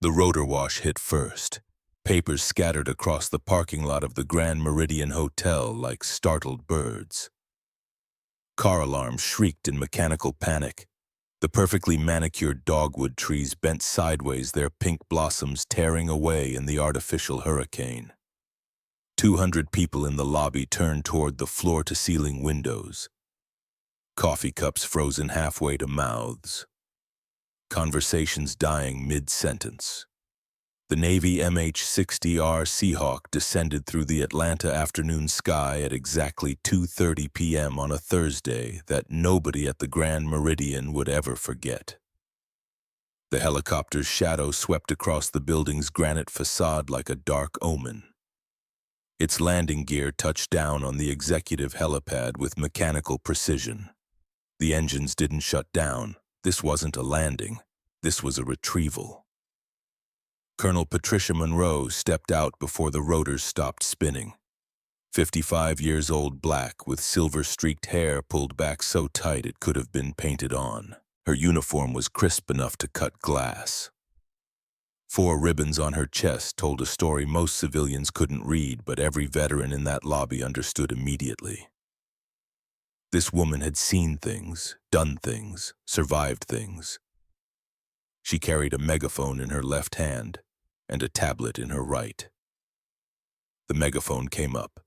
The rotor wash hit first. Papers scattered across the parking lot of the Grand Meridian Hotel like startled birds. Car alarms shrieked in mechanical panic. The perfectly manicured dogwood trees bent sideways, their pink blossoms tearing away in the artificial hurricane. 200 people in the lobby turned toward the floor-to-ceiling windows. Coffee cups frozen halfway to mouths. Conversations dying mid-sentence. The Navy MH-60R Seahawk descended through the Atlanta afternoon sky at exactly 2:30 p.m. on a Thursday that nobody at the Grand Meridian would ever forget. The helicopter's shadow swept across the building's granite facade like a dark omen. Its landing gear touched down on the executive helipad with mechanical precision. The engines didn't shut down. This wasn't a landing. This was a retrieval. Colonel Patricia Monroe stepped out before the rotors stopped spinning. 55 years old, black, with silver-streaked hair pulled back so tight it could have been painted on. Her uniform was crisp enough to cut glass. 4 ribbons on her chest told a story most civilians couldn't read, but every veteran in that lobby understood immediately. This woman had seen things, done things, survived things. She carried a megaphone in her left hand and a tablet in her right. The megaphone came up.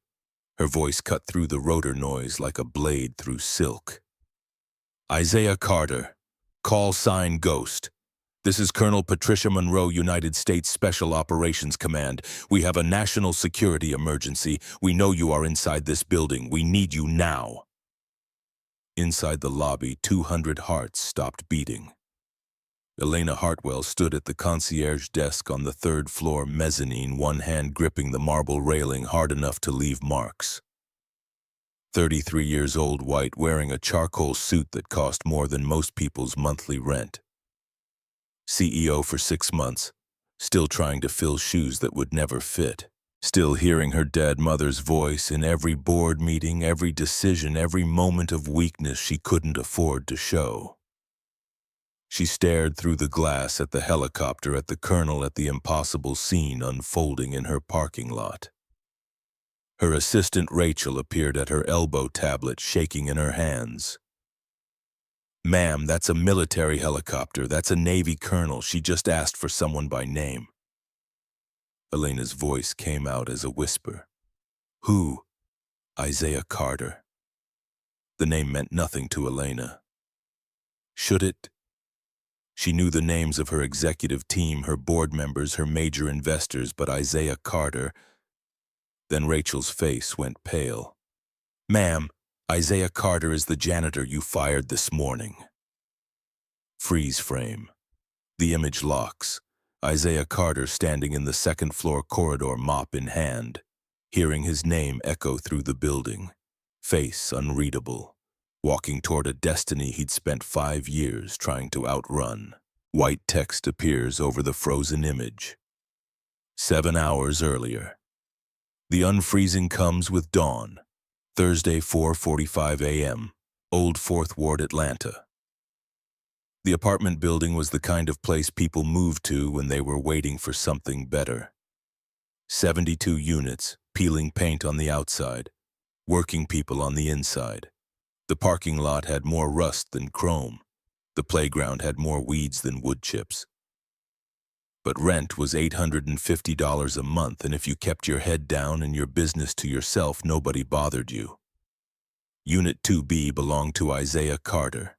Her voice cut through the rotor noise like a blade through silk. Isaiah Carter, call sign Ghost. This is Colonel Patricia Monroe, United States Special Operations Command. We have a national security emergency. We know you are inside this building. We need you now. Inside the lobby, 200 hearts stopped beating. Elena Hartwell stood at the concierge desk on the 3rd floor mezzanine, one hand gripping the marble railing hard enough to leave marks. 33 years old, white, wearing a charcoal suit that cost more than most people's monthly rent. CEO for 6 months, still trying to fill shoes that would never fit. Still hearing her dead mother's voice in every board meeting, every decision, every moment of weakness she couldn't afford to show. She stared through the glass at the helicopter, at the colonel, at the impossible scene unfolding in her parking lot. Her assistant Rachel appeared at her elbow, tablet shaking in her hands. "Ma'am, that's a military helicopter. That's a Navy colonel. She just asked for someone by name." Elena's voice came out as a whisper. "Who?" "Isaiah Carter." The name meant nothing to Elena. Should it? She knew the names of her executive team, her board members, her major investors, but Isaiah Carter... Then Rachel's face went pale. "Ma'am, Isaiah Carter is the janitor you fired this morning." Freeze frame. The image locks. Isaiah Carter standing in the 2nd floor corridor, mop in hand, hearing his name echo through the building. Face unreadable. Walking toward a destiny he'd spent 5 years trying to outrun. White text appears over the frozen image. 7 hours earlier. The unfreezing comes with dawn. Thursday, 4:45 a.m., Old 4th Ward, Atlanta. The apartment building was the kind of place people moved to when they were waiting for something better. 72 units, peeling paint on the outside, working people on the inside. The parking lot had more rust than chrome. The playground had more weeds than wood chips. But rent was $850 a month, and if you kept your head down and your business to yourself, nobody bothered you. Unit 2B belonged to Isaiah Carter.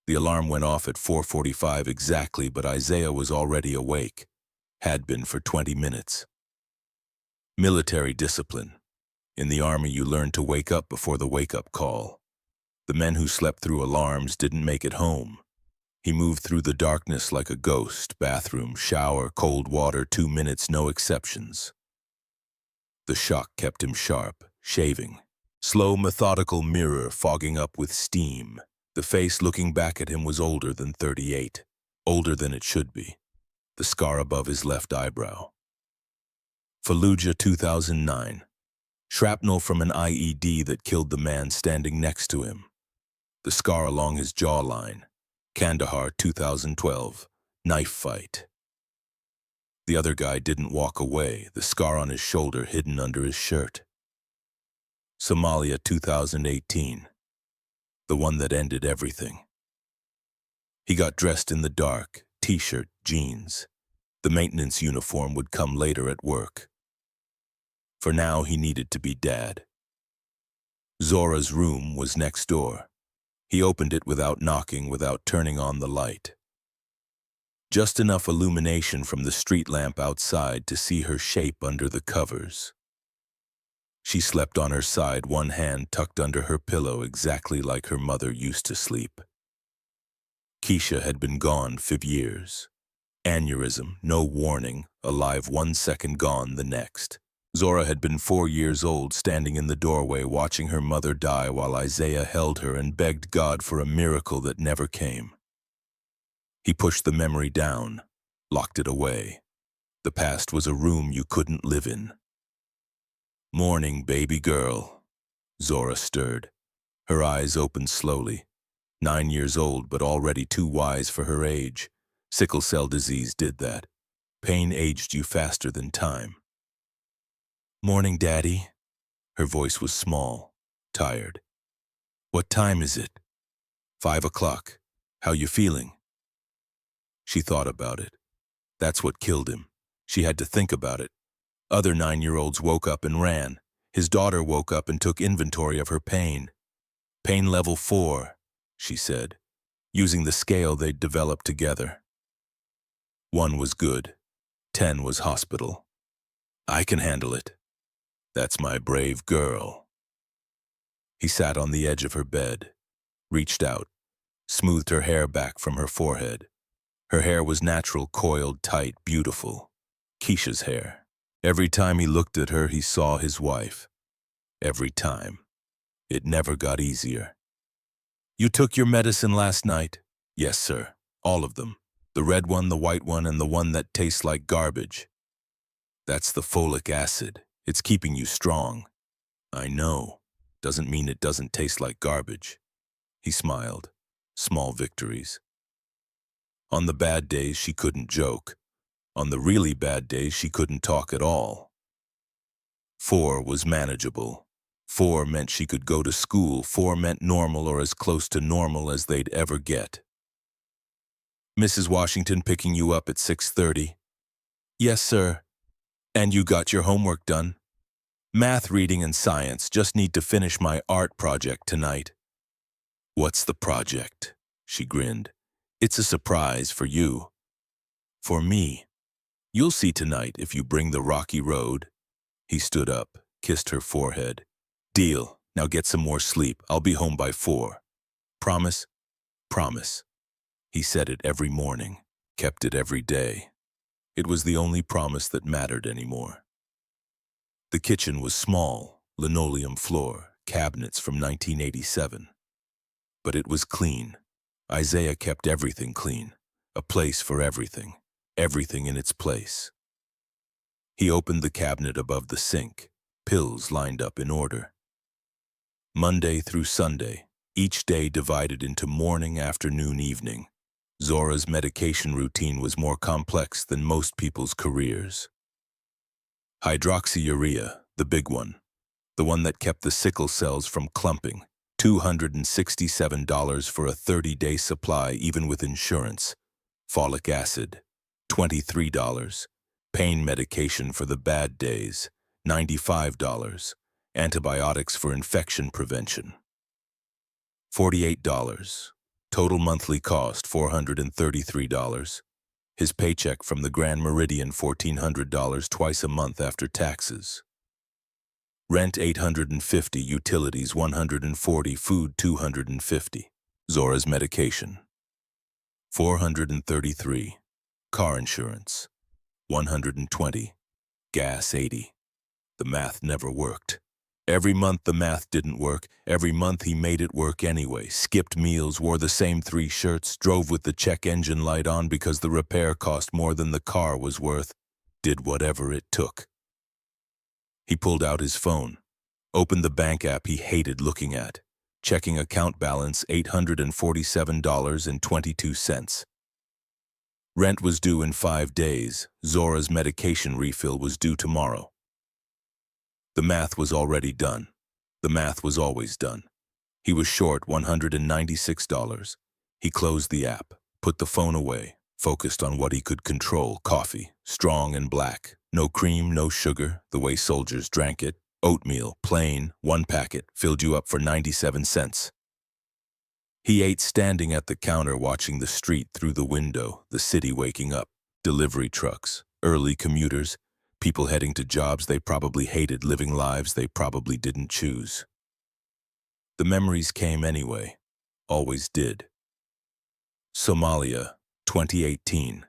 The alarm went off at 4:45 exactly, but Isaiah was already awake. Had been for 20 minutes. Military discipline. In the Army, you learned to wake up before the wake-up call. The men who slept through alarms didn't make it home. He moved through the darkness like a ghost. Bathroom, shower, cold water, 2 minutes, no exceptions. The shock kept him sharp, shaving. Slow, methodical mirror fogging up with steam. The face looking back at him was older than 38. Older than it should be. The scar above his left eyebrow. Fallujah, 2009. Shrapnel from an IED that killed the man standing next to him. The scar along his jawline. Kandahar, 2012. Knife fight. The other guy didn't walk away, the scar on his shoulder hidden under his shirt. Somalia 2018. The one that ended everything. He got dressed in the dark, t-shirt, jeans. The maintenance uniform would come later at work. For now, he needed to be dad. Zora's room was next door. He opened it without knocking, without turning on the light. Just enough illumination from the street lamp outside to see her shape under the covers. She slept on her side, one hand tucked under her pillow, exactly like her mother used to sleep. Keisha had been gone 5 years. Aneurysm, no warning, alive 1 second, gone the next. Zora had been 4 years old, standing in the doorway watching her mother die while Isaiah held her and begged God for a miracle that never came. He pushed the memory down, locked it away. The past was a room you couldn't live in. "Morning, baby girl." Zora stirred. Her eyes opened slowly. 9 years old, but already too wise for her age. Sickle cell disease did that. Pain aged you faster than time. "Morning, Daddy." Her voice was small, tired. "What time is it?" 5 o'clock. "How you feeling?" She thought about it. That's what killed him. She had to think about it. Other 9-year-olds woke up and ran. His daughter woke up and took inventory of her pain. "Pain level 4, she said, using the scale they'd developed together. 1 was good, 10 was hospital. "I can handle it." "That's my brave girl." He sat on the edge of her bed, reached out, smoothed her hair back from her forehead. Her hair was natural, coiled, tight, beautiful. Keisha's hair. Every time he looked at her, he saw his wife. Every time. It never got easier. "You took your medicine last night?" "Yes, sir. All of them. The red one, the white one, and the one that tastes like garbage." "That's the folic acid. It's keeping you strong." "I know. Doesn't mean it doesn't taste like garbage." He smiled. Small victories. On the bad days, she couldn't joke. On the really bad days, she couldn't talk at all. 4 was manageable. 4 meant she could go to school. 4 meant normal, or as close to normal as they'd ever get. "Mrs. Washington picking you up at 6:30? "Yes, sir." "And you got your homework done?" "Math, reading, and science. Just need to finish my art project tonight." "What's the project?" She grinned. "It's a surprise for you." "For me? You'll see tonight if you bring the rocky road." He stood up, kissed her forehead. "Deal. Now get some more sleep. I'll be home by 4. "Promise?" "Promise." He said it every morning, kept it every day. It was the only promise that mattered anymore. The kitchen was small, linoleum floor, cabinets from 1987. But it was clean. Isaiah kept everything clean, a place for everything, everything in its place. He opened the cabinet above the sink, pills lined up in order. Monday through Sunday, each day divided into morning, afternoon, evening. Zora's medication routine was more complex than most people's careers. Hydroxyurea, the big one, the one that kept the sickle cells from clumping, $267 for a 30-day supply even with insurance. Folic acid, $23. Pain medication for the bad days, $95. Antibiotics for infection prevention, $48. Total monthly cost, $433. His paycheck from the Grand Meridian, $1,400 twice a month after taxes. Rent, $850, utilities, $140, food, $250. Zora's medication, $433. Car insurance, $120. Gas, $80. The math never worked. Every month the math didn't work. Every month he made it work anyway. Skipped meals, wore the same 3 shirts, drove with the check engine light on because the repair cost more than the car was worth. Did whatever it took. He pulled out his phone, opened the bank app he hated looking at. Checking account balance, $847.22. Rent was due in 5 days. Zora's medication refill was due tomorrow. The math was already done. The math was always done. He was short $196. He closed the app, put the phone away, focused on what he could control: coffee, strong and black, no cream, no sugar, the way soldiers drank it, oatmeal, plain, 1 packet, filled you up for 97 cents. He ate standing at the counter, watching the street through the window, the city waking up, delivery trucks, early commuters, people heading to jobs they probably hated, living lives they probably didn't choose. The memories came anyway, always did. Somalia, 2018.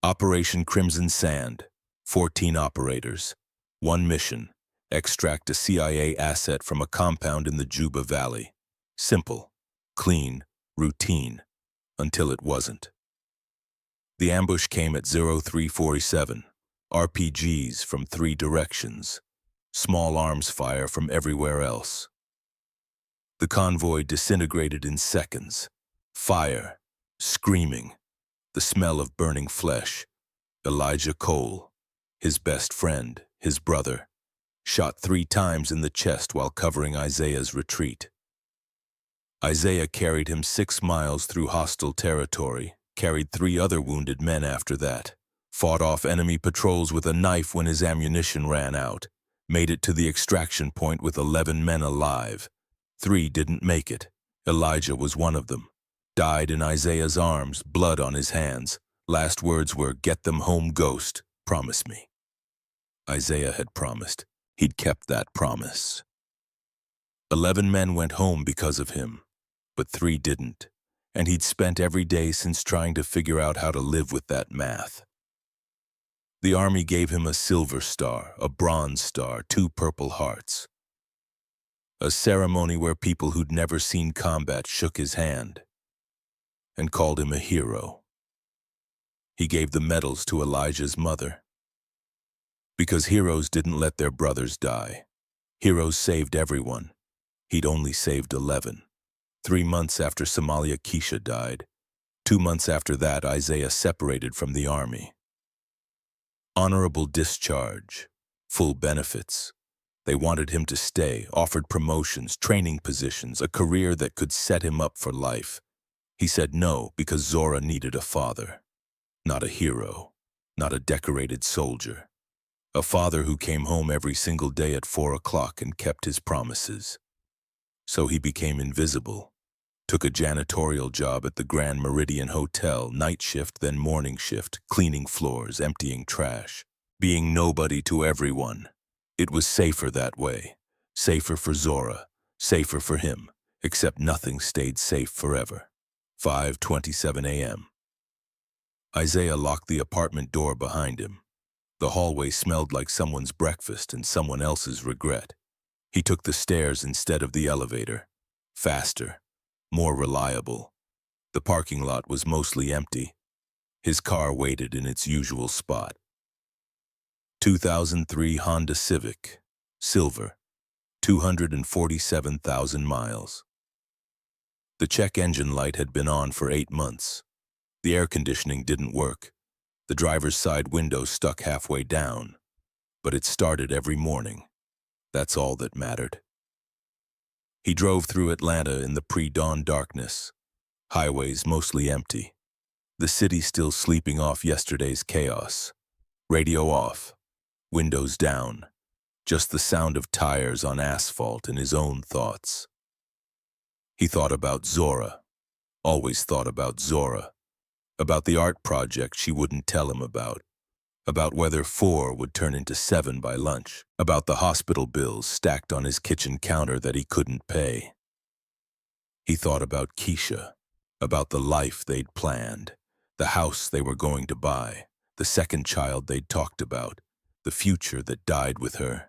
Operation Crimson Sand, 14 operators, 1 mission: extract a CIA asset from a compound in the Juba Valley. Simple, clean, routine, until it wasn't. The ambush came at 0347, RPGs from 3 directions, small arms fire from everywhere else. The convoy disintegrated in seconds. Fire, screaming, the smell of burning flesh. Elijah Cole, his best friend, his brother, shot 3 times in the chest while covering Isaiah's retreat. Isaiah carried him 6 miles through hostile territory, carried 3 other wounded men after that, fought off enemy patrols with a knife when his ammunition ran out, made it to the extraction point with 11 men alive. 3 didn't make it. Elijah was one of them. Died in Isaiah's arms, blood on his hands. Last words were, "Get them home, Ghost. Promise me." Isaiah had promised. He'd kept that promise. 11 men went home because of him, but 3 didn't, and he'd spent every day since trying to figure out how to live with that math. The army gave him a silver star, a bronze star, 2 purple hearts. A ceremony where people who'd never seen combat shook his hand and called him a hero. He gave the medals to Elijah's mother. Because heroes didn't let their brothers die. Heroes saved everyone. He'd only saved 11. 3 months after Somalia, Keisha died. 2 months after that, Isaiah separated from the army. Honorable discharge, full benefits. They wanted him to stay, offered promotions, training positions, a career that could set him up for life. He said no because Zora needed a father. Not a hero, not a decorated soldier. A father who came home every single day at 4 o'clock and kept his promises. So he became invisible. Took a janitorial job at the Grand Meridian Hotel, night shift, then morning shift, cleaning floors, emptying trash, being nobody to everyone. It was safer that way. Safer for Zora, safer for him, except nothing stayed safe forever. 5:27 a.m. Isaiah locked the apartment door behind him. The hallway smelled like someone's breakfast and someone else's regret. He took the stairs instead of the elevator. Faster, more reliable. The parking lot was mostly empty. His car waited in its usual spot. 2003 Honda Civic, silver, 247,000 miles. The check engine light had been on for 8 months. The air conditioning didn't work. The driver's side window stuck halfway down, but it started every morning. That's all that mattered. He drove through Atlanta in the pre-dawn darkness. Highways mostly empty. The city still sleeping off yesterday's chaos. Radio off. Windows down. Just the sound of tires on asphalt and his own thoughts. He thought about Zora. Always thought about Zora. About the art project she wouldn't tell him about whether 4 would turn into 7 by lunch, about the hospital bills stacked on his kitchen counter that he couldn't pay. He thought about Keisha, about the life they'd planned, the house they were going to buy, the second child they'd talked about, the future that died with her.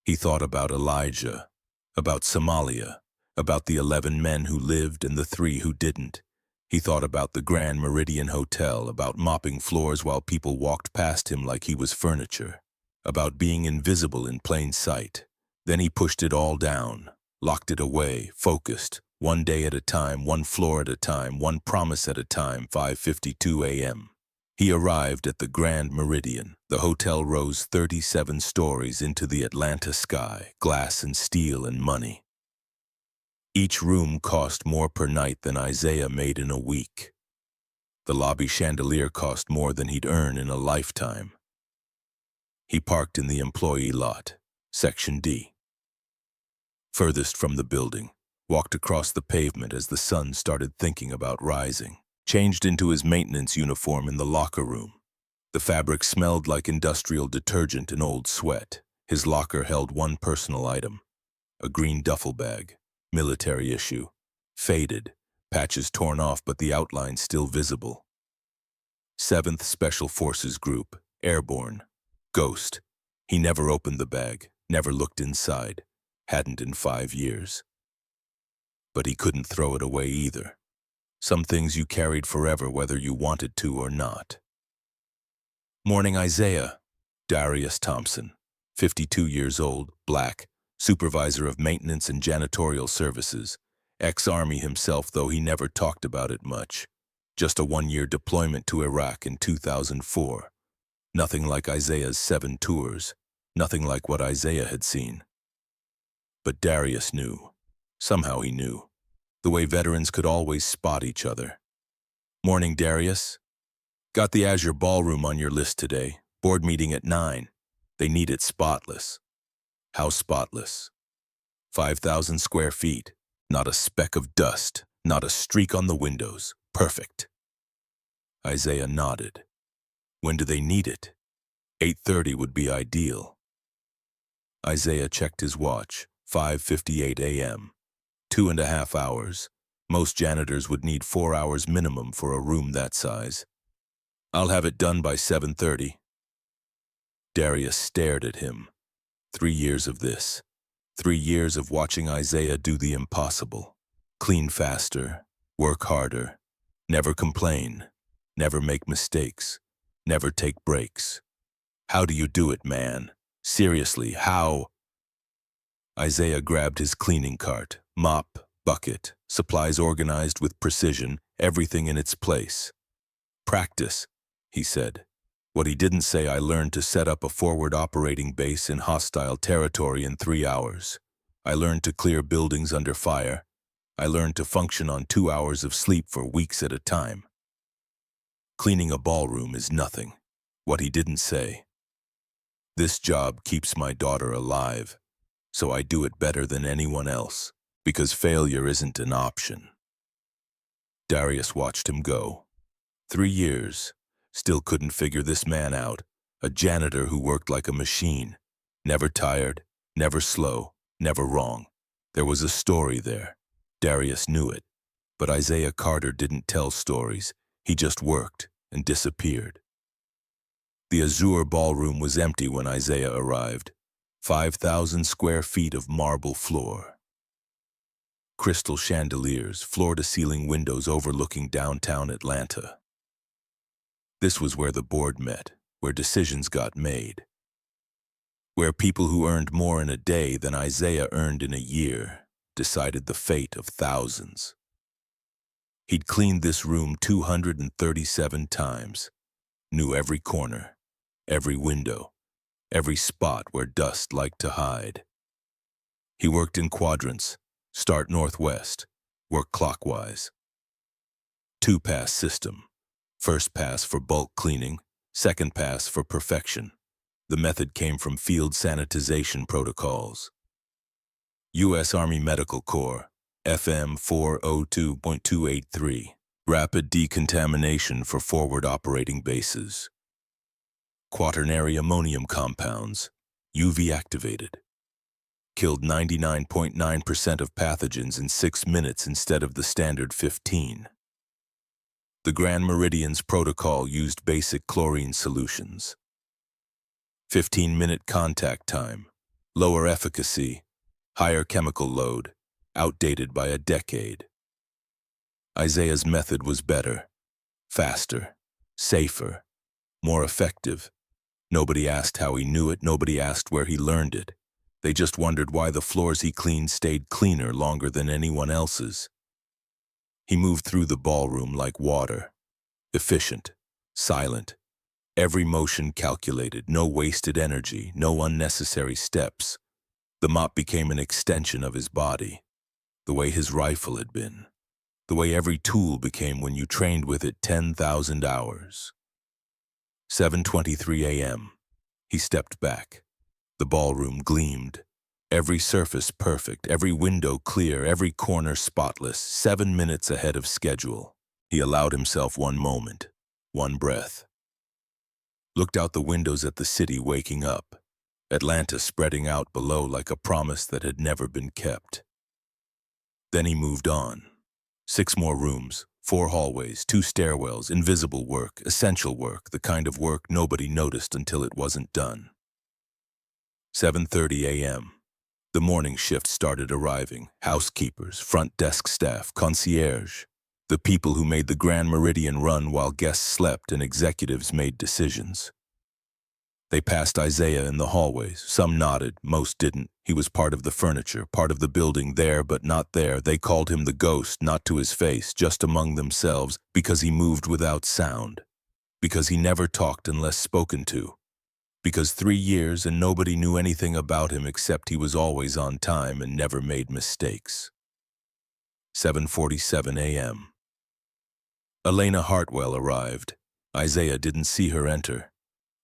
He thought about Elijah, about Somalia, about the 11 men who lived and the 3 who didn't. He thought about the Grand Meridian Hotel, about mopping floors while people walked past him like he was furniture, about being invisible in plain sight. Then he pushed it all down, locked it away, focused, One day at a time, one floor at a time, one promise at a time, 5:52 a.m. He arrived at the Grand Meridian. The hotel rose 37 stories into the Atlanta sky, glass and steel and money. Each room cost more per night than Isaiah made in a week. The lobby chandelier cost more than he'd earn in a lifetime. He parked in the employee lot, Section D. Furthest from the building, walked across the pavement as the sun started thinking about rising. Changed into his maintenance uniform in the locker room. The fabric smelled like industrial detergent and old sweat. His locker held one personal item, a green duffel bag, military issue, faded, patches torn off but the outline still visible. 7th Special Forces Group, Airborne, Ghost. He never opened the bag, never looked inside, hadn't in 5 years. But he couldn't throw it away either. Some things you carried forever whether you wanted to or not. Morning, Isaiah. Darius Thompson, 52 years old, black, supervisor of maintenance and janitorial services, ex-Army himself though he never talked about it much. Just a 1-year deployment to Iraq in 2004. Nothing like Isaiah's 7 tours, nothing like what Isaiah had seen. But Darius knew. Somehow he knew. The way veterans could always spot each other. Morning, Darius. Got the Azure Ballroom on your list today. Board meeting at 9. They need it spotless. How spotless? 5,000 square feet. Not a speck of dust. Not a streak on the windows. Perfect. Isaiah nodded. When do they need it? 8:30 would be ideal. Isaiah checked his watch. 5:58 a.m. 2.5 hours. Most janitors would need 4 hours minimum for a room that size. I'll have it done by 7:30. Darius stared at him. 3 years of this. 3 years of watching Isaiah do the impossible. Clean faster, work harder, never complain, never make mistakes, never take breaks. How do you do it, man? Seriously, how? Isaiah grabbed his cleaning cart, mop, bucket, supplies organized with precision, everything in its place. Practice, he said. What he didn't say, I learned to set up a forward operating base in hostile territory in 3 hours. I learned to clear buildings under fire. I learned to function on 2 hours of sleep for weeks at a time. Cleaning a ballroom is nothing. What he didn't say. This job keeps my daughter alive, so I do it better than anyone else, because failure isn't an option. Darius watched him go. 3 years, still couldn't figure this man out, a janitor who worked like a machine, never tired, never slow, never wrong. There was a story there. Darius knew it, but Isaiah Carter didn't tell stories. He just worked and disappeared. The Azure Ballroom was empty when Isaiah arrived. 5,000 square feet of marble floor. Crystal chandeliers, floor-to-ceiling windows overlooking downtown Atlanta. This was where the board met, where decisions got made. Where people who earned more in a day than Isaiah earned in a year decided the fate of thousands. He'd cleaned this room 237 times, knew every corner, every window, every spot where dust liked to hide. He worked in quadrants, start northwest, work clockwise. 2-pass system, first pass for bulk cleaning, second pass for perfection. The method came from field sanitization protocols. U.S. Army Medical Corps, FM 402.283, rapid decontamination for forward operating bases. Quaternary ammonium compounds, UV activated. Killed 99.9% of pathogens in 6 minutes instead of the standard 15. The Grand Meridian's protocol used basic chlorine solutions. 15-minute contact time, lower efficacy, higher chemical load, outdated by a decade. Isaiah's method was better, faster, safer, more effective. Nobody asked how he knew it, nobody asked where he learned it. They just wondered why the floors he cleaned stayed cleaner longer than anyone else's. He moved through the ballroom like water, efficient, silent, every motion calculated, no wasted energy, no unnecessary steps. The mop became an extension of his body, the way his rifle had been, the way every tool became when you trained with it 10,000 hours. 7:23 a.m. He stepped back. The ballroom gleamed. Every surface perfect, every window clear, every corner spotless, 7 minutes ahead of schedule. He allowed himself one moment, one breath. Looked out the windows at the city waking up, Atlanta spreading out below like a promise that had never been kept. Then he moved on. 6 more rooms, 4 hallways, 2 stairwells, invisible work, essential work, the kind of work nobody noticed until it wasn't done. 7:30 a.m. The morning shift started arriving. Housekeepers, front desk staff, concierge. The people who made the Grand Meridian run while guests slept and executives made decisions. They passed Isaiah in the hallways. Some nodded, most didn't. He was part of the furniture, part of the building, there but not there. They called him the ghost, not to his face, just among themselves, because he moved without sound, because he never talked unless spoken to, because 3 years and nobody knew anything about him except he was always on time and never made mistakes. 7:47 a.m. Elena Hartwell arrived. Isaiah didn't see her enter.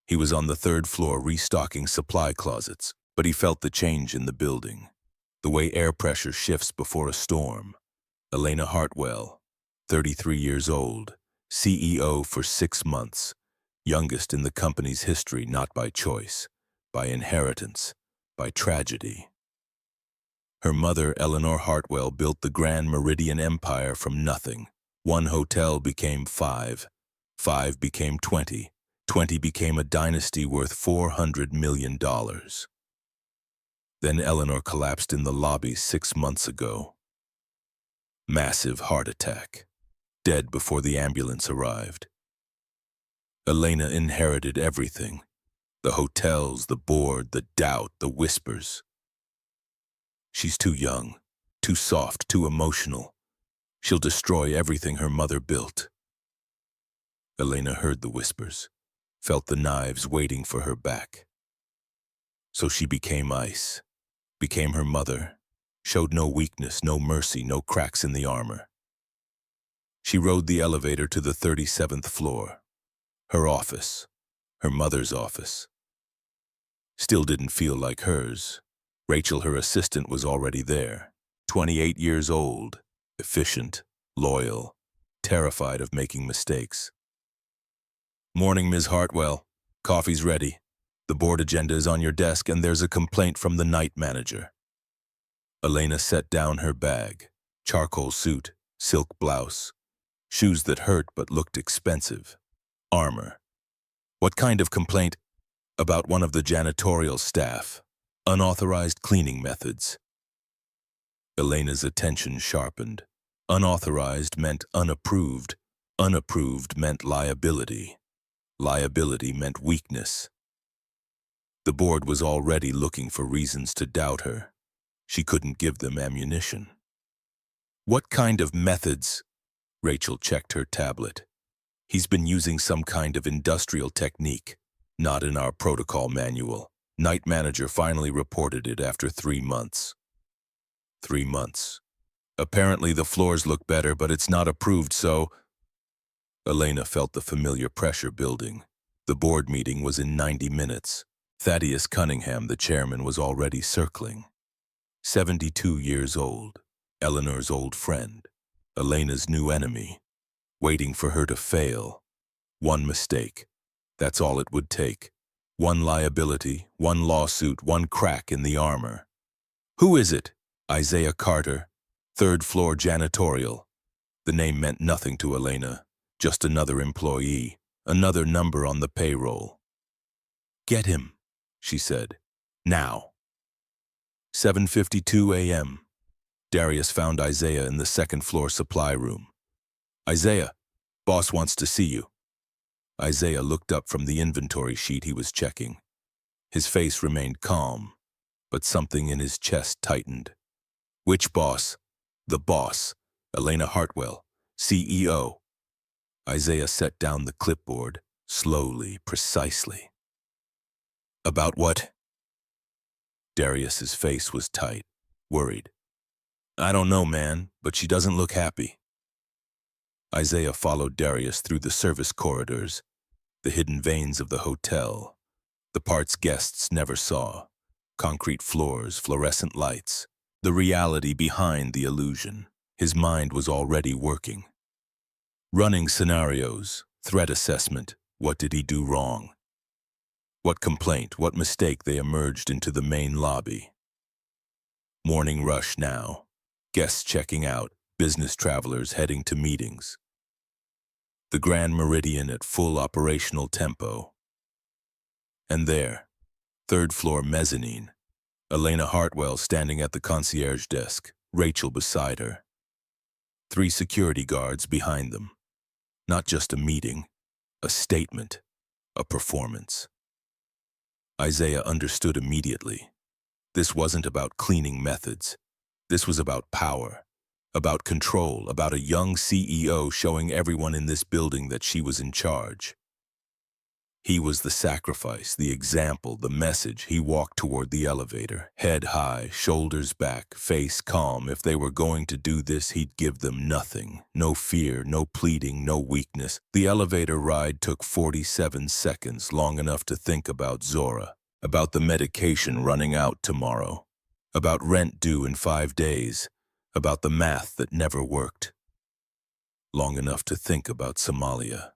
He was on the 3rd floor restocking supply closets, but he felt the change in the building, the way air pressure shifts before a storm. Elena Hartwell, 33 years old, CEO for 6 months, youngest in the company's history, not by choice, by inheritance, by tragedy. Her mother, Eleanor Hartwell, built the Grand Meridian Empire from nothing. 1 hotel became 5, 5 became 20, 20 became a dynasty worth $400 million. Then Eleanor collapsed in the lobby 6 months ago. Massive heart attack, dead before the ambulance arrived. Elena inherited everything, the hotels, the board, the doubt, the whispers. She's too young, too soft, too emotional. She'll destroy everything her mother built. Elena heard the whispers, felt the knives waiting for her back. So she became ice, became her mother, showed no weakness, no mercy, no cracks in the armor. She rode the elevator to the 37th floor, her office, her mother's office. Still didn't feel like hers. Rachel, her assistant, was already there, 28 years old, efficient, loyal, terrified of making mistakes. "Morning, Ms. Hartwell. Coffee's ready. The board agenda is on your desk and there's a complaint from the night manager." Elena set down her bag, charcoal suit, silk blouse, shoes that hurt but looked expensive, armor. "What kind of complaint?" "About one of the janitorial staff. Unauthorized cleaning methods." Elena's attention sharpened. Unauthorized meant unapproved. Unapproved meant liability. Liability meant weakness. The board was already looking for reasons to doubt her. She couldn't give them ammunition. "What kind of methods?" Rachel checked her tablet. "He's been using some kind of industrial technique. Not in our protocol manual. Night manager finally reported it after 3 months. 3 months. Apparently the floors look better, but it's not approved, so..." Elena felt the familiar pressure building. The board meeting was in 90 minutes. Thaddeus Cunningham, the chairman, was already circling. 72 years old, Eleanor's old friend, Elena's new enemy, waiting for her to fail. One mistake. That's all it would take. One liability, one lawsuit, one crack in the armor. "Who is it?" "Isaiah Carter, 3rd floor janitorial." The name meant nothing to Elena, just another employee, another number on the payroll. "Get him," she said. "Now." 7:52 a.m. Darius found Isaiah in the 2nd floor supply room. "Isaiah, boss wants to see you." Isaiah looked up from the inventory sheet he was checking. His face remained calm. but something in his chest tightened. Which boss? The boss. Elena Hartwell, CEO. Isaiah set down the clipboard, slowly, precisely. About what? Darius's face was tight, worried. I don't know, man, but she doesn't look happy. Isaiah followed Darius through the service corridors, the hidden veins of the hotel, the parts guests never saw, concrete floors, fluorescent lights, the reality behind the illusion. His mind was already working. Running scenarios, threat assessment, what did he do wrong? What complaint, what mistake they emerged into the main lobby. Morning rush now, guests checking out, business travelers heading to meetings. The Grand Meridian at full operational tempo. And there, third floor mezzanine, Elena Hartwell standing at the concierge desk, Rachel beside her. 3 security guards behind them. Not just a meeting, a statement, a performance. Isaiah understood immediately. This wasn't about cleaning methods. This was about power, about control, about a young CEO showing everyone in this building that she was in charge. He was the sacrifice, the example, the message. He walked toward the elevator, head high, shoulders back, face calm. If they were going to do this, he'd give them nothing. No fear, no pleading, no weakness. The elevator ride took 47 seconds, long enough to think about Zora, about the medication running out tomorrow, about rent due in 5 days, about the math that never worked. Long enough to think about Somalia,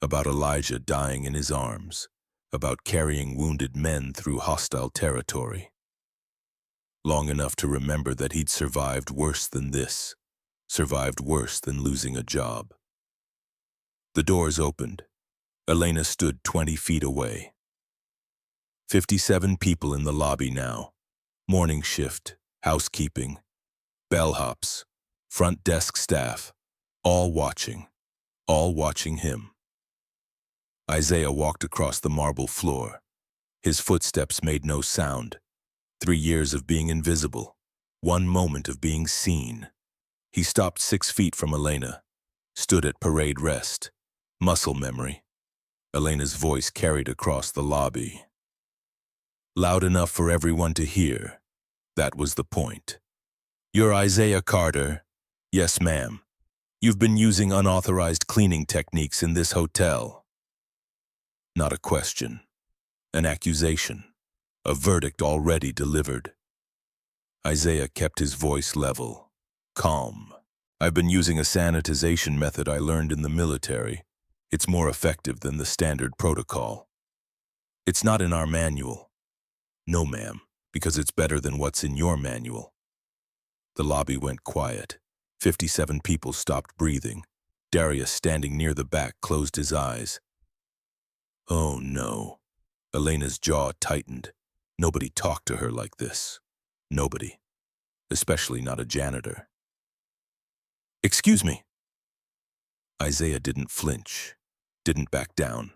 about Elijah dying in his arms, about carrying wounded men through hostile territory. Long enough to remember that he'd survived worse than this, survived worse than losing a job. The doors opened. Elena stood 20 feet away. 57 people in the lobby now. Morning shift, housekeeping, bellhops, front desk staff, all watching him. Isaiah walked across the marble floor. His footsteps made no sound. 3 years of being invisible. 1 moment of being seen. He stopped 6 feet from Elena, stood at parade rest. Muscle memory. Elena's voice carried across the lobby. Loud enough for everyone to hear. That was the point. You're Isaiah Carter. Yes, ma'am. You've been using unauthorized cleaning techniques in this hotel. Not a question, an accusation, a verdict already delivered. Isaiah kept his voice level, calm. I've been using a sanitization method I learned in the military. It's more effective than the standard protocol. It's not in our manual. No, ma'am, because it's better than what's in your manual. The lobby went quiet. 57 people stopped breathing. Darius, standing near the back, closed his eyes. Oh no. Elena's jaw tightened. Nobody talked to her like this. Nobody. Especially not a janitor. Excuse me. Isaiah didn't flinch, didn't back down.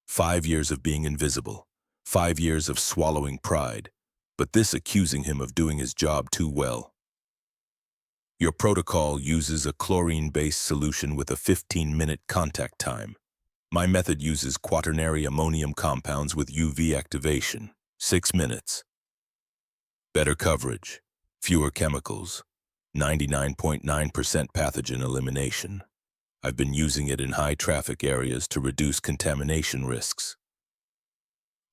5 years of being invisible. 5 years of swallowing pride. But this accusing him of doing his job too well. Your protocol uses a chlorine-based solution with a 15-minute contact time. My method uses quaternary ammonium compounds with UV activation, 6 minutes. Better coverage, fewer chemicals, 99.9% pathogen elimination. I've been using it in high-traffic areas to reduce contamination risks.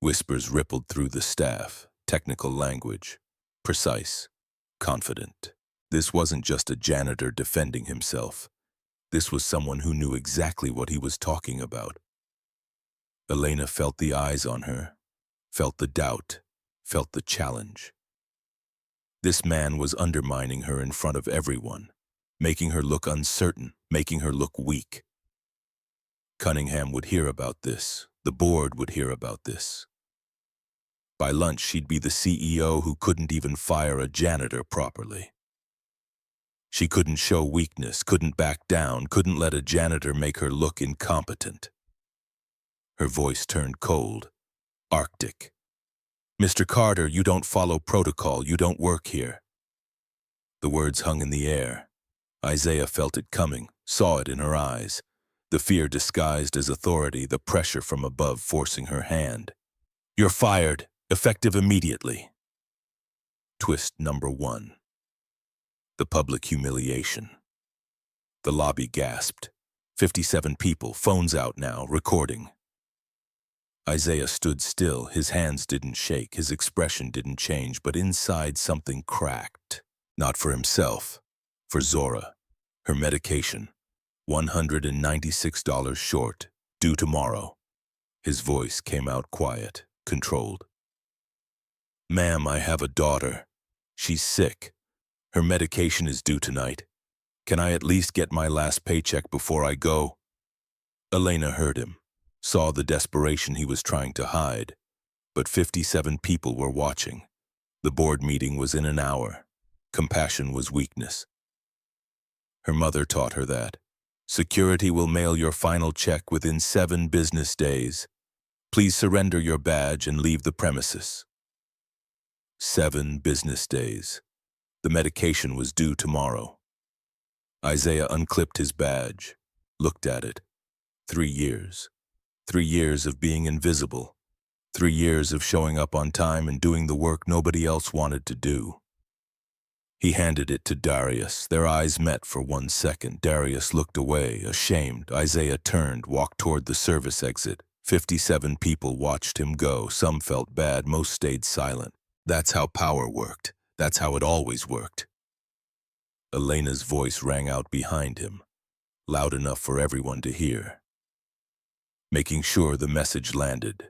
Whispers rippled through the staff, technical language, precise, confident. This wasn't just a janitor defending himself. This was someone who knew exactly what he was talking about. Elena felt the eyes on her, felt the doubt, felt the challenge. This man was undermining her in front of everyone, making her look uncertain, making her look weak. Cunningham would hear about this. The board would hear about this. By lunch, she'd be the CEO who couldn't even fire a janitor properly. She couldn't show weakness, couldn't back down, couldn't let a janitor make her look incompetent. Her voice turned cold, arctic. Mr. Carter, you don't follow protocol, you don't work here. The words hung in the air. Isaiah felt it coming, saw it in her eyes. The fear disguised as authority, the pressure from above forcing her hand. You're fired, effective immediately. Twist number 1. The public humiliation. The lobby gasped. 57 people, phones out now, recording. Isaiah stood still, his hands didn't shake, his expression didn't change, but inside something cracked. Not for himself, for Zora. Her medication, $196 short, due tomorrow. His voice came out quiet, controlled. Ma'am, I have a daughter. She's sick. Her medication is due tonight. Can I at least get my last paycheck before I go? Elena heard him, saw the desperation he was trying to hide. But 57 people were watching. The board meeting was in an hour. Compassion was weakness. Her mother taught her that. Security will mail your final check within 7 business days. Please surrender your badge and leave the premises. 7 business days. The medication was due tomorrow. Isaiah unclipped his badge, looked at it. 3 years. 3 years of being invisible. 3 years of showing up on time and doing the work nobody else wanted to do. He handed it to Darius. Their eyes met for 1 second. Darius looked away, ashamed. Isaiah turned, walked toward the service exit. 57 people watched him go. Some felt bad, most stayed silent. That's how power worked. That's how it always worked. Elena's voice rang out behind him, loud enough for everyone to hear, making sure the message landed.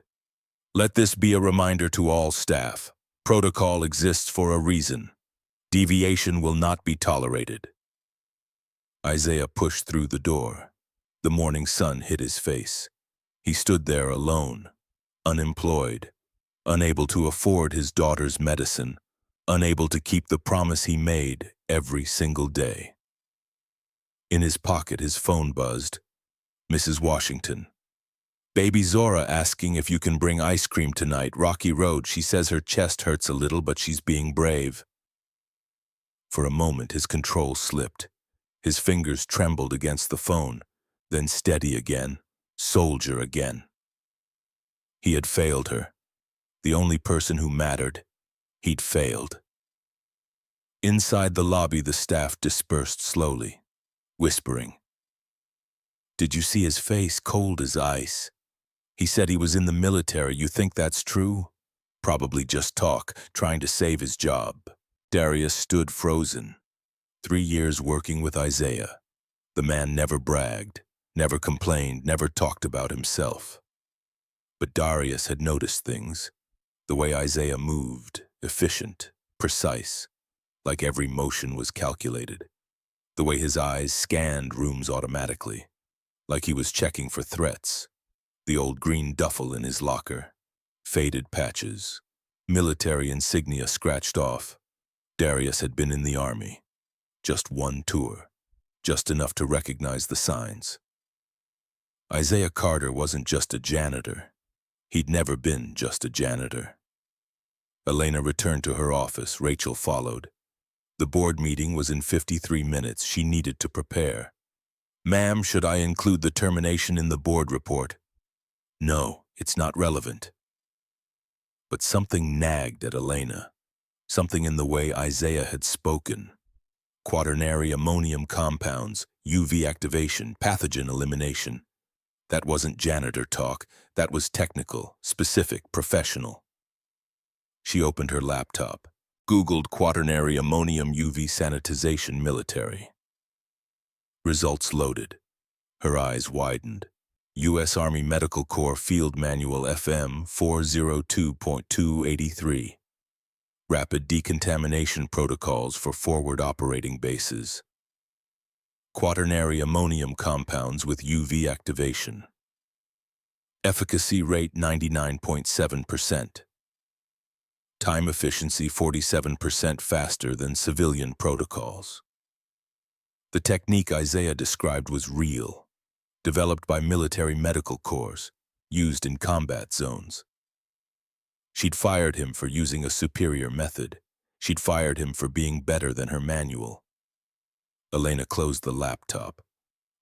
Let this be a reminder to all staff. Protocol exists for a reason. Deviation will not be tolerated. Isaiah pushed through the door. The morning sun hit his face. He stood there alone, unemployed, unable to afford his daughter's medicine, unable to keep the promise he made every single day. In his pocket, his phone buzzed. Mrs. Washington. Baby Zora asking if you can bring ice cream tonight. Rocky Road. She says her chest hurts a little, but she's being brave. For a moment, his control slipped. His fingers trembled against the phone, then steady again, soldier again. He had failed her. The only person who mattered. He'd failed. Inside the lobby, the staff dispersed slowly, whispering. Did you see his face, cold as ice? He said he was in the military. You think that's true? Probably just talk, trying to save his job. Darius stood frozen. 3 years working with Isaiah. The man never bragged, never complained, never talked about himself. But Darius had noticed things. The way Isaiah moved, efficient, precise, like every motion was calculated. The way his eyes scanned rooms automatically, like he was checking for threats. The old green duffel in his locker, faded patches, military insignia scratched off. Darius had been in the army. Just 1 tour, just enough to recognize the signs. Isaiah Carter wasn't just a janitor. He'd never been just a janitor. Elena returned to her office. Rachel followed. The board meeting was in 53 minutes. She needed to prepare. Ma'am, should I include the termination in the board report? No, it's not relevant. But something nagged at Elena. Something in the way Isaiah had spoken. Quaternary ammonium compounds, UV activation, pathogen elimination. That wasn't janitor talk. That was technical, specific, professional. She opened her laptop, Googled quaternary ammonium UV sanitization military. Results loaded. Her eyes widened. U.S. Army Medical Corps Field Manual FM 402.283. Rapid decontamination protocols for forward operating bases. Quaternary ammonium compounds with UV activation. Efficacy rate 99.7%. Time efficiency 47% faster than civilian protocols. The technique Isaiah described was real, developed by military medical corps, used in combat zones. She'd fired him for using a superior method. She'd fired him for being better than her manual. Elena closed the laptop,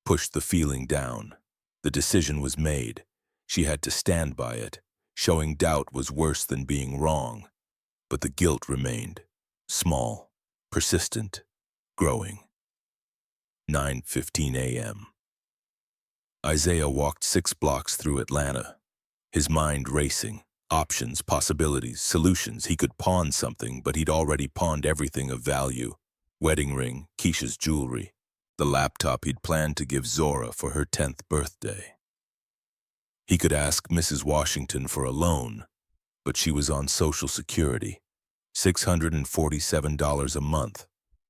pushed the feeling down. The decision was made. She had to stand by it. Showing doubt was worse than being wrong. But the guilt remained. Small, persistent, growing. 9:15 a.m. Isaiah walked 6 blocks through Atlanta, his mind racing. Options, possibilities, solutions. He could pawn something, but he'd already pawned everything of value. Wedding ring, Keisha's jewelry, the laptop he'd planned to give Zora for her 10th birthday. He could ask Mrs. Washington for a loan, but she was on Social Security. $647 a month,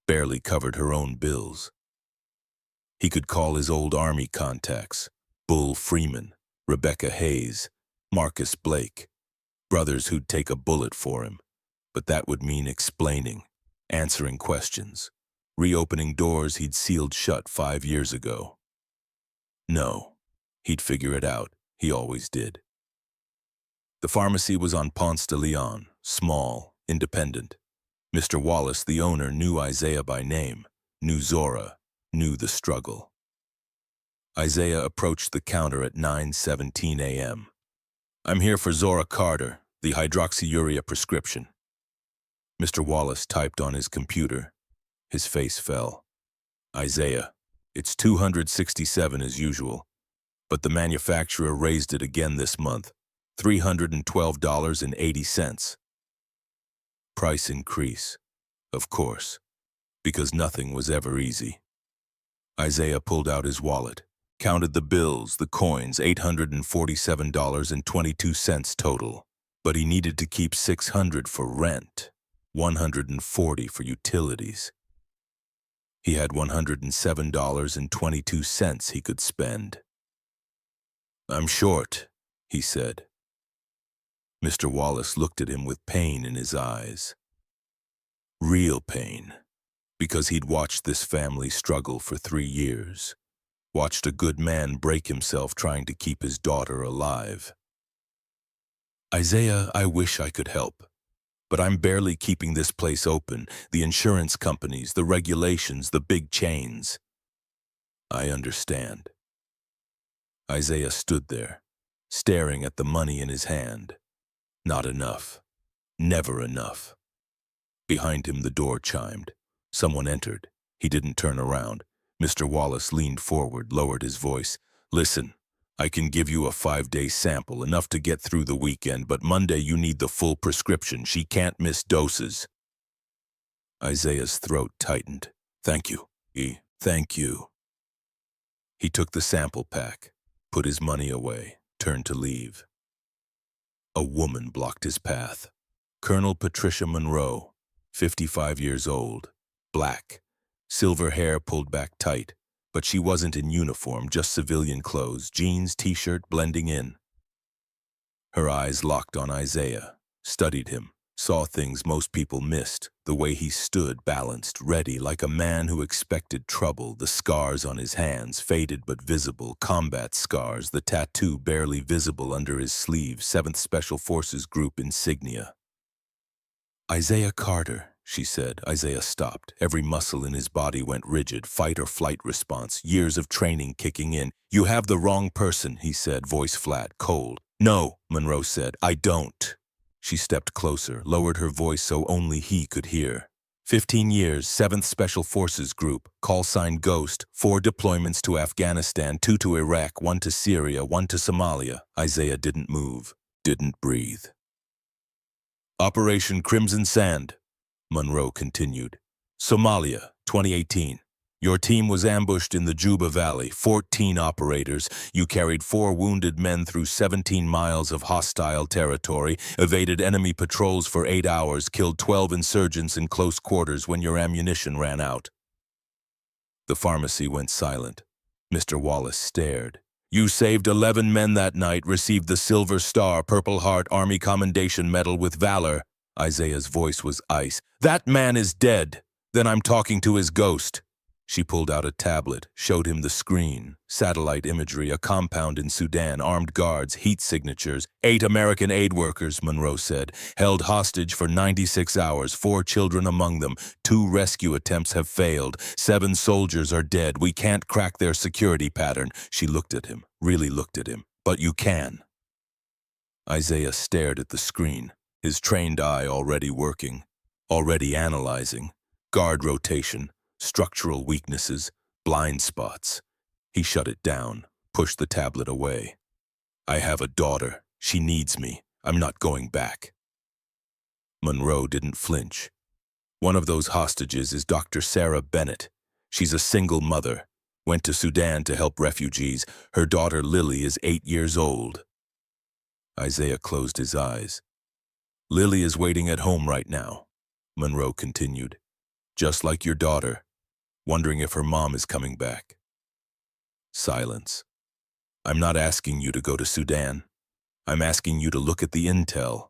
barely covered her own bills. He could call his old Army contacts, Bull Freeman, Rebecca Hayes, Marcus Blake, brothers who'd take a bullet for him, but that would mean explaining, answering questions, reopening doors he'd sealed shut 5 years ago. No, he'd figure it out. He always did. The pharmacy was on Ponce de Leon, small, independent. Mr. Wallace, the owner, knew Isaiah by name, knew Zora, knew the struggle. Isaiah approached the counter at 9:17 a.m. "I'm here for Zora Carter, the hydroxyurea prescription." Mr. Wallace typed on his computer. His face fell. "Isaiah, it's $267 as usual, but the manufacturer raised it again this month, $312.80. Price increase, of course, because nothing was ever easy. Isaiah pulled out his wallet, counted the bills, the coins, $847.22 total. But he needed to keep $600 for rent, $140 for utilities. He had $107.22 he could spend. "I'm short," he said. Mr. Wallace looked at him with pain in his eyes. Real pain, because he'd watched this family struggle for 3 years, watched a good man break himself trying to keep his daughter alive. "Isaiah, I wish I could help, but I'm barely keeping this place open, the insurance companies, the regulations, the big chains." "I understand." Isaiah stood there, staring at the money in his hand. Not enough. Never enough. Behind him the door chimed. Someone entered. He didn't turn around. Mr. Wallace leaned forward, lowered his voice. "Listen, I can give you a 5-day sample, enough to get through the weekend, but Monday you need the full prescription. She can't miss doses." Isaiah's throat tightened. "Thank you. Thank you." He took the sample pack, put his money away, turned to leave. A woman blocked his path. Colonel Patricia Monroe, 55 years old, black, silver hair pulled back tight, but she wasn't in uniform, just civilian clothes, jeans, t-shirt, blending in. Her eyes locked on Isaiah, studied him, saw things most people missed, the way he stood, balanced, ready, like a man who expected trouble, the scars on his hands, faded but visible, combat scars, the tattoo barely visible under his sleeve, 7th Special Forces Group insignia. "Isaiah Carter," she said. Isaiah stopped. Every muscle in his body went rigid, fight or flight response, years of training kicking in. "You have the wrong person," he said, voice flat, cold. "No," Monroe said, "I don't." She stepped closer, lowered her voice so only he could hear. 15 years, 7th Special Forces Group, call sign Ghost, 4 deployments to Afghanistan, 2 to Iraq, 1 to Syria, 1 to Somalia. Isaiah didn't move, didn't breathe. "Operation Crimson Sand," Monroe continued. "Somalia, 2018. Your team was ambushed in the Juba Valley, 14 operators. You carried 4 wounded men through 17 miles of hostile territory, evaded enemy patrols for 8 hours, killed 12 insurgents in close quarters when your ammunition ran out." The pharmacy went silent. Mr. Wallace stared. "You saved 11 men that night, received the Silver Star, Purple Heart, Army Commendation Medal with Valor." Isaiah's voice was ice. "That man is dead. Then I'm talking to his ghost." She pulled out a tablet, showed him the screen, satellite imagery, a compound in Sudan, armed guards, heat signatures. 8 American aid workers, Monroe said, held hostage for 96 hours, 4 children among them. 2 rescue attempts have failed. 7 soldiers are dead. We can't crack their security pattern. She looked at him, really looked at him. But you can. Isaiah stared at the screen, his trained eye already working, already analyzing. Guard rotation, structural weaknesses, blind spots. He shut it down, pushed the tablet away. I have a daughter. She needs me. I'm not going back. Monroe didn't flinch. One of those hostages is Dr. Sarah Bennett. She's a single mother. Went to Sudan to help refugees. Her daughter Lily is 8 years old. Isaiah closed his eyes. Lily is waiting at home right now, Monroe continued. Just like your daughter, wondering if her mom is coming back. Silence. I'm not asking you to go to Sudan. I'm asking you to look at the intel.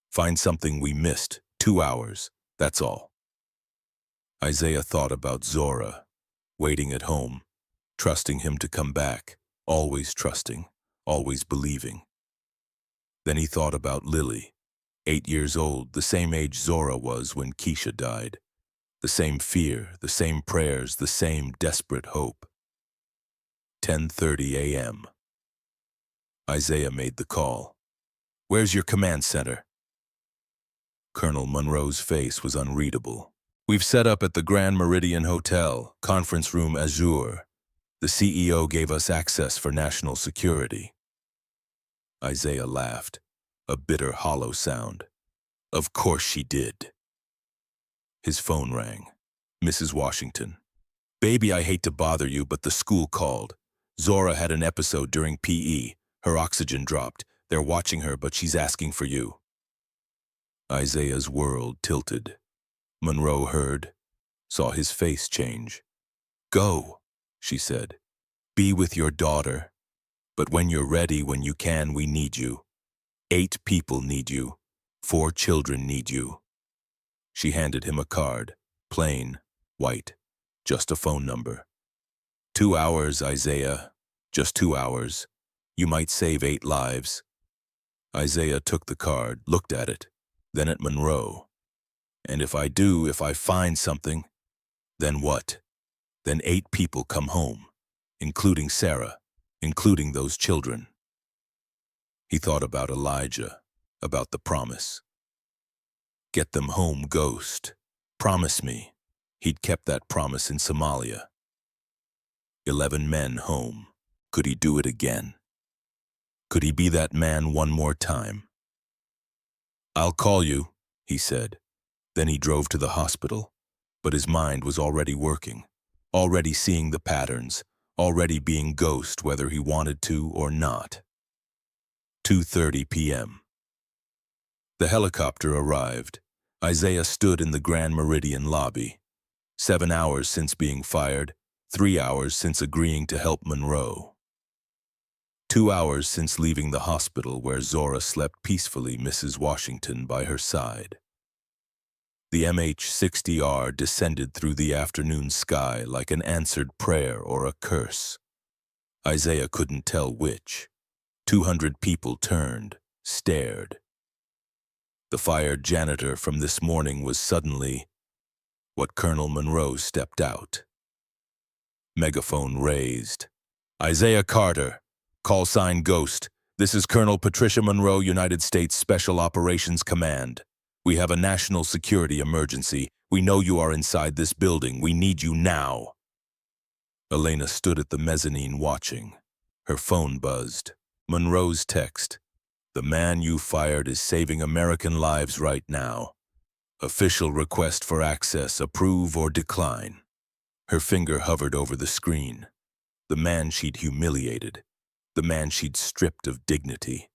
Find something we missed. 2 hours. That's all. Isaiah thought about Zora, waiting at home, trusting him to come back, always trusting, always believing. Then he thought about Lily, 8 years old, the same age Zora was when Keisha died. The same fear, the same prayers, the same desperate hope. 10:30 a.m. Isaiah made the call. Where's your command center? Colonel Monroe's face was unreadable. We've set up at the Grand Meridian Hotel, conference room Azure. The CEO gave us access for national security. Isaiah laughed, a bitter, hollow sound. Of course she did. His phone rang. Mrs. Washington. Baby, I hate to bother you, but the school called. Zora had an episode during PE. Her oxygen dropped. They're watching her, but she's asking for you. Isaiah's world tilted. Monroe heard, saw his face change. Go, she said. Be with your daughter. But when you're ready, when you can, we need you. 8 people need you. 4 children need you. She handed him a card, plain, white, just a phone number. 2 hours, Isaiah, just 2 hours. You might save 8 lives. Isaiah took the card, looked at it, then at Monroe. And if I find something, then what? Then 8 people come home, including Sarah, including those children. He thought about Elijah, about the promise. Get them home, Ghost. Promise me. He'd kept that promise in Somalia. 11 men home. Could he do it again? Could he be that man one more time? I'll call you, he said. Then he drove to the hospital, but his mind was already working, already seeing the patterns, already being Ghost whether he wanted to or not. 2:30 p.m. The helicopter arrived. Isaiah stood in the Grand Meridian lobby. 7 hours since being fired, 3 hours since agreeing to help Monroe. 2 hours since leaving the hospital where Zora slept peacefully, Mrs. Washington by her side. The MH-60R descended through the afternoon sky like an answered prayer or a curse. Isaiah couldn't tell which. 200 people turned, stared. The fired janitor from this morning was suddenly what Colonel Monroe stepped out. Megaphone raised. Isaiah Carter, call sign Ghost. This is Colonel Patricia Monroe, United States Special Operations Command. We have a national security emergency. We know you are inside this building. We need you now. Elena stood at the mezzanine watching. Her phone buzzed. Monroe's text. The man you fired is saving American lives right now. Official request for access, approve or decline. Her finger hovered over the screen. The man she'd humiliated. The man she'd stripped of dignity.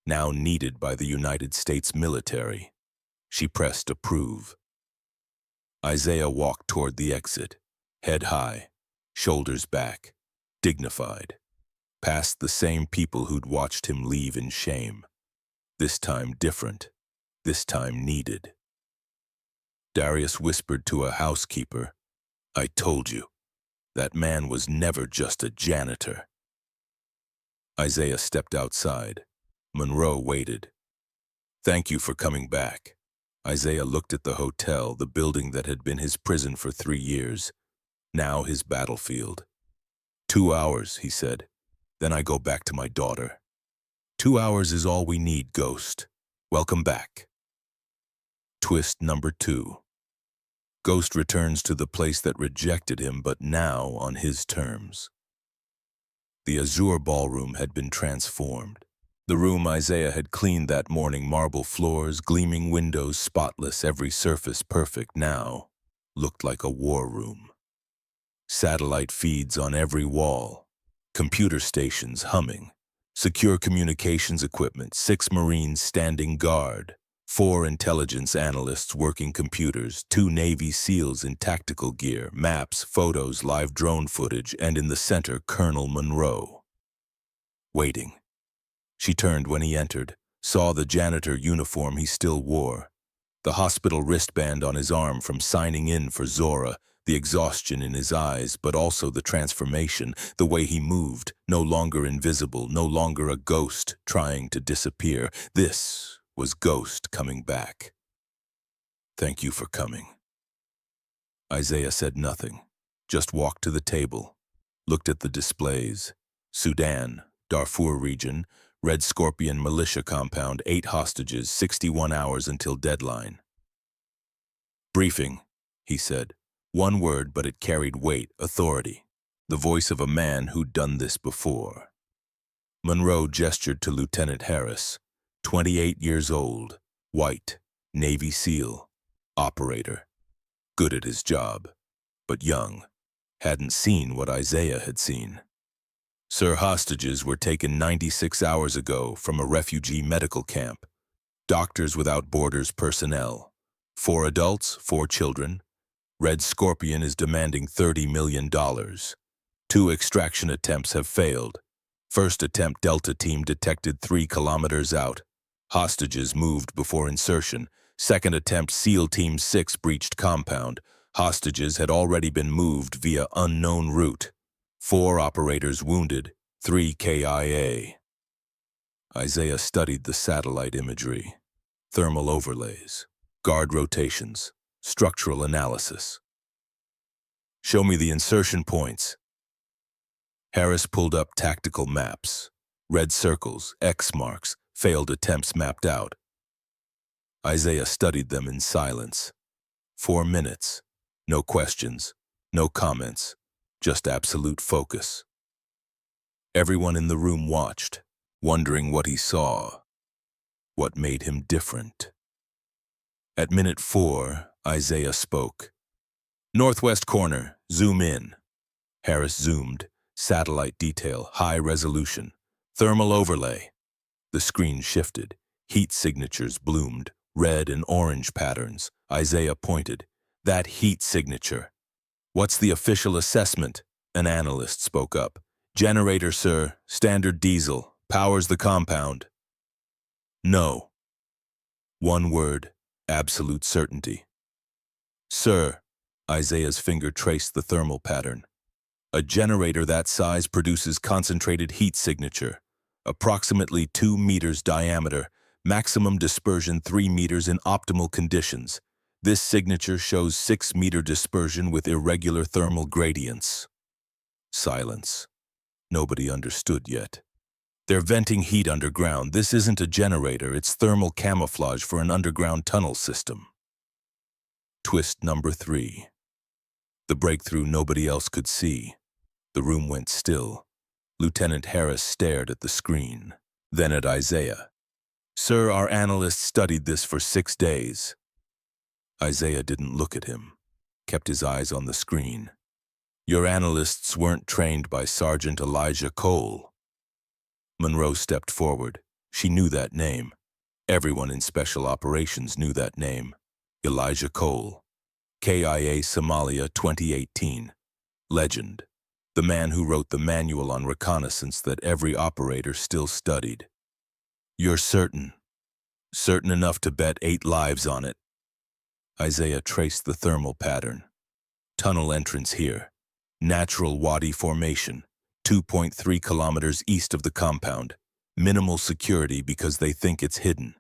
Now needed by the United States military. She pressed approve. Isaiah walked toward the exit, head high, shoulders back, dignified. Past the same people who'd watched him leave in shame. This time different, this time needed. Darius whispered to a housekeeper, I told you, That man was never just a janitor. Isaiah stepped outside. Monroe waited. "Thank you for coming back." Isaiah looked at the hotel, the building that had been his prison for 3 years, now his battlefield. 2 hours, he said. Then I go back to my daughter. 2 hours is all we need, Ghost. Welcome back. Twist number 2. Ghost returns to the place that rejected him, but now on his terms. The Azure ballroom had been transformed. The room Isaiah had cleaned that morning, marble floors, gleaming windows, spotless, every surface perfect, now looked like a war room. Satellite feeds on every wall, computer stations humming, secure communications equipment, 6 Marines standing guard, 4 intelligence analysts working computers, 2 Navy SEALs in tactical gear, maps, photos, live drone footage, and in the center, Colonel Monroe. Waiting. She turned when he entered, saw the janitor uniform he still wore, the hospital wristband on his arm from signing in for Zora, the exhaustion in his eyes, but also the transformation, the way he moved, no longer invisible, no longer a ghost trying to disappear. This was Ghost coming back. "Thank you for coming." Isaiah said nothing, just walked to the table, looked at the displays. Sudan, Darfur region, Red Scorpion militia compound, 8 hostages, 61 hours until deadline. "Briefing," he said. One word, but it carried weight, authority. The voice of a man who'd done this before. Monroe gestured to Lieutenant Harris, 28 years old, white, Navy SEAL, operator. Good at his job, but young. Hadn't seen what Isaiah had seen. "Sir, hostages were taken 96 hours ago from a refugee medical camp. Doctors Without Borders personnel. 4 adults, 4 children. Red Scorpion is demanding $30 million. 2 extraction attempts have failed. First attempt Delta team detected 3 kilometers out. Hostages moved before insertion. Second attempt SEAL Team 6 breached compound. Hostages had already been moved via unknown route. 4 operators wounded, 3 KIA. Isaiah studied the satellite imagery, thermal overlays, guard rotations, structural analysis. "Show me the insertion points." Harris pulled up tactical maps. Red circles, X marks, failed attempts mapped out. Isaiah studied them in silence. 4 minutes. No questions, no comments, just absolute focus. Everyone in the room watched, wondering what he saw, what made him different. At minute 4, Isaiah spoke. "Northwest corner, zoom in." Harris zoomed. Satellite detail, high resolution. Thermal overlay. The screen shifted. Heat signatures bloomed, red and orange patterns. Isaiah pointed. "That heat signature." "What's the official assessment?" An analyst spoke up. "Generator, sir. Standard diesel. Powers the compound." "No." One word, absolute certainty. "Sir," Isaiah's finger traced the thermal pattern. "A generator that size produces concentrated heat signature, approximately 2 meters diameter, maximum dispersion 3 meters in optimal conditions. This signature shows 6-meter dispersion with irregular thermal gradients." Silence. Nobody understood yet. "They're venting heat underground. This isn't a generator, it's thermal camouflage for an underground tunnel system." Twist number 3. The breakthrough nobody else could see. The room went still. Lieutenant Harris stared at the screen, then at Isaiah. "Sir, our analysts studied this for 6 days." Isaiah didn't look at him, kept his eyes on the screen. "Your analysts weren't trained by Sergeant Elijah Cole." Monroe stepped forward. She knew that name. Everyone in Special Operations knew that name. Elijah Cole. KIA Somalia 2018. Legend. The man who wrote the manual on reconnaissance that every operator still studied. "You're certain? Certain enough to bet 8 lives on it?" Isaiah traced the thermal pattern. "Tunnel entrance here. Natural Wadi Formation, 2.3 kilometers east of the compound. Minimal security because they think it's hidden.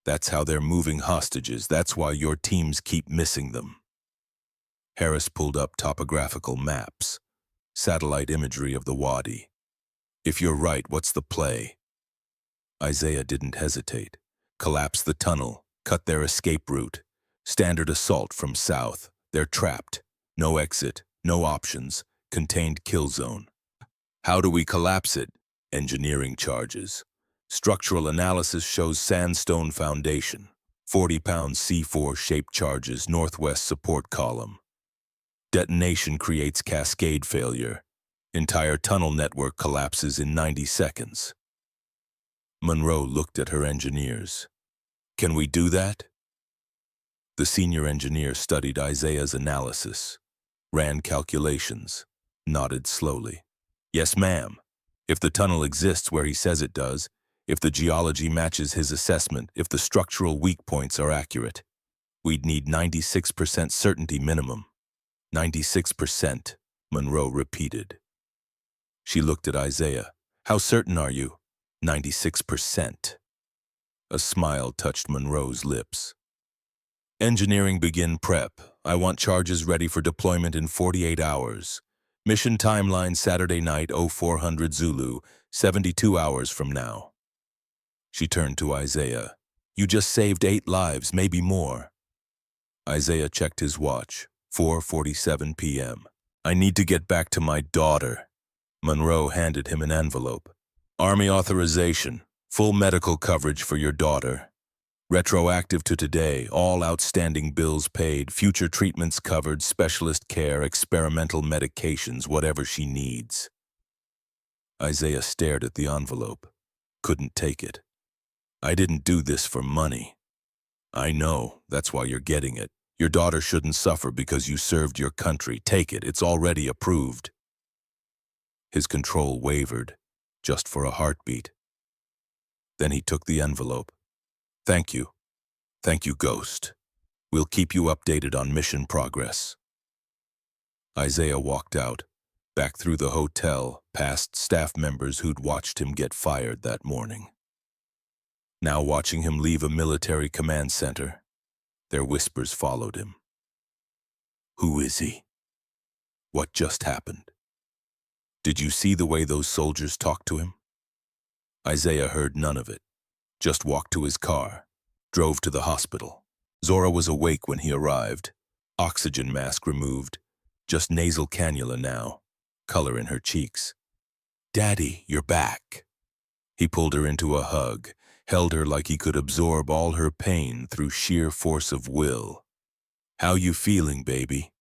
That's how they're moving hostages. That's why your teams keep missing them. Harris pulled up topographical maps, satellite imagery of the Wadi. If you're right, what's the play? Isaiah didn't hesitate. Collapse the tunnel, cut their escape route. Standard assault from south. They're trapped. No exit, no options. Contained kill zone. How do we collapse it? Engineering charges. Structural analysis shows sandstone foundation. 40-pound C4-shaped charges northwest support column. Detonation creates cascade failure. Entire tunnel network collapses in 90 seconds. Monroe looked at her engineers. Can we do that? The senior engineer studied Isaiah's analysis, ran calculations, nodded slowly. Yes, ma'am. If the tunnel exists where he says it does, if the geology matches his assessment, if the structural weak points are accurate, we'd need 96% certainty minimum. 96%, Monroe repeated. She looked at Isaiah. How certain are you? 96%. A smile touched Monroe's lips. Engineering begin prep. I want charges ready for deployment in 48 hours. Mission timeline Saturday night 0400 Zulu, 72 hours from now. She turned to Isaiah. You just saved 8 lives, maybe more. Isaiah checked his watch. 4:47 p.m. I need to get back to my daughter. Monroe handed him an envelope. Army authorization, full medical coverage for your daughter. Retroactive to today, all outstanding bills paid, future treatments covered, specialist care, experimental medications, whatever she needs. Isaiah stared at the envelope. Couldn't take it. I didn't do this for money. I know, that's why you're getting it. Your daughter shouldn't suffer because you served your country. Take it, it's already approved. His control wavered, just for a heartbeat. Then he took the envelope. Thank you. Thank you, Ghost. We'll keep you updated on mission progress. Isaiah walked out, back through the hotel, past staff members who'd watched him get fired that morning. Now watching him leave a military command center, their whispers followed him. Who is he? What just happened? Did you see the way those soldiers talked to him? Isaiah heard none of it, just walked to his car, drove to the hospital. Zora was awake when he arrived, oxygen mask removed, just nasal cannula now, color in her cheeks. Daddy, you're back. He pulled her into a hug, held her like he could absorb all her pain through sheer force of will. How you feeling, baby?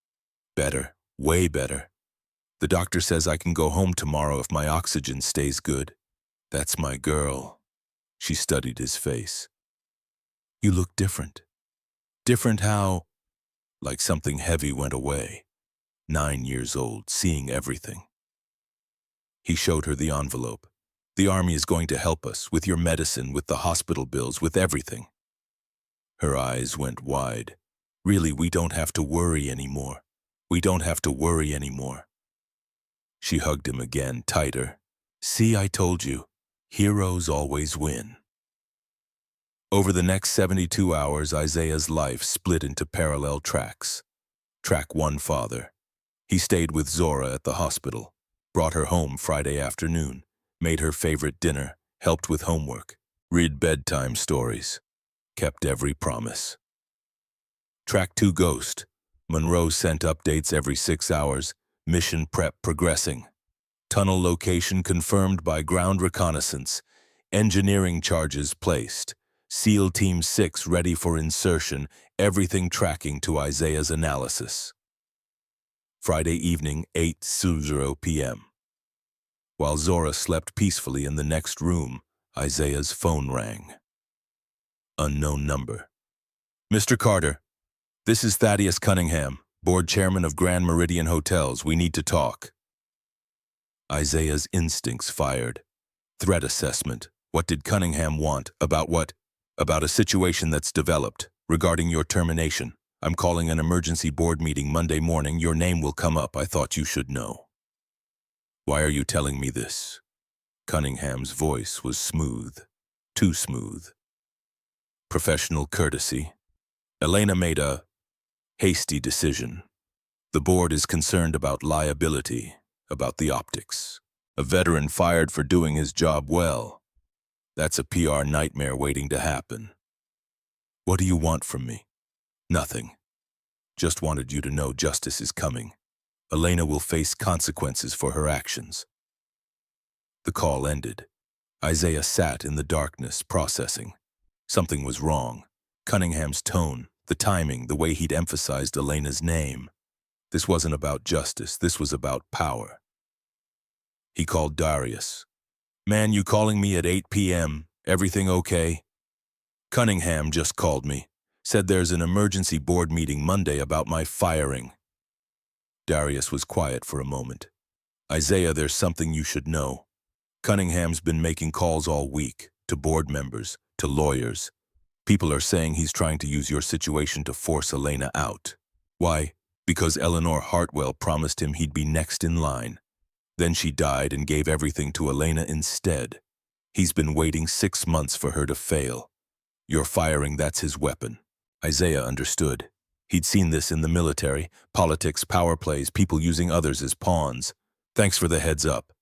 Better, way better. The doctor says I can go home tomorrow if my oxygen stays good. That's my girl. She studied his face. You look different. Different how? Like something heavy went away. 9 years old, seeing everything. He showed her the envelope. The Army is going to help us, with your medicine, with the hospital bills, with everything. Her eyes went wide. Really, we don't have to worry anymore. We don't have to worry anymore. She hugged him again, tighter. See, I told you. Heroes always win. Over the next 72 hours, Isaiah's life split into parallel tracks. Track 1, father. He stayed with Zora at the hospital, brought her home Friday afternoon, made her favorite dinner, helped with homework, read bedtime stories, kept every promise. Track 2, ghost. Monroe sent updates every 6 hours, mission prep progressing. Tunnel location confirmed by ground reconnaissance, engineering charges placed, SEAL Team 6 ready for insertion, everything tracking to Isaiah's analysis. Friday evening, 8:00 p.m. While Zora slept peacefully in the next room, Isaiah's phone rang. Unknown number. Mr. Carter, this is Thaddeus Cunningham, board chairman of Grand Meridian Hotels. We need to talk. Isaiah's instincts fired. Threat assessment. What did Cunningham want? About what? About a situation that's developed, regarding your termination. I'm calling an emergency board meeting Monday morning. Your name will come up. I thought you should know. Why are you telling me this? Cunningham's voice was smooth. Too smooth. Professional courtesy. Elena made a hasty decision. The board is concerned about liability, about the optics. A veteran fired for doing his job well. That's a PR nightmare waiting to happen. What do you want from me? Nothing. Just wanted you to know justice is coming. Elena will face consequences for her actions. The call ended. Isaiah sat in the darkness, processing. Something was wrong. Cunningham's tone, the timing, the way he'd emphasized Elena's name. This wasn't about justice, this was about power. He called Darius. Man, you calling me at 8 p.m., everything okay? Cunningham just called me, said there's an emergency board meeting Monday about my firing. Darius was quiet for a moment. Isaiah, there's something you should know. Cunningham's been making calls all week, to board members, to lawyers. People are saying he's trying to use your situation to force Elena out. Why? Because Eleanor Hartwell promised him he'd be next in line. Then she died and gave everything to Elena instead. He's been waiting 6 months for her to fail. You're firing, that's his weapon. Isaiah understood. He'd seen this in the military, politics, power plays, people using others as pawns. Thanks for the heads up.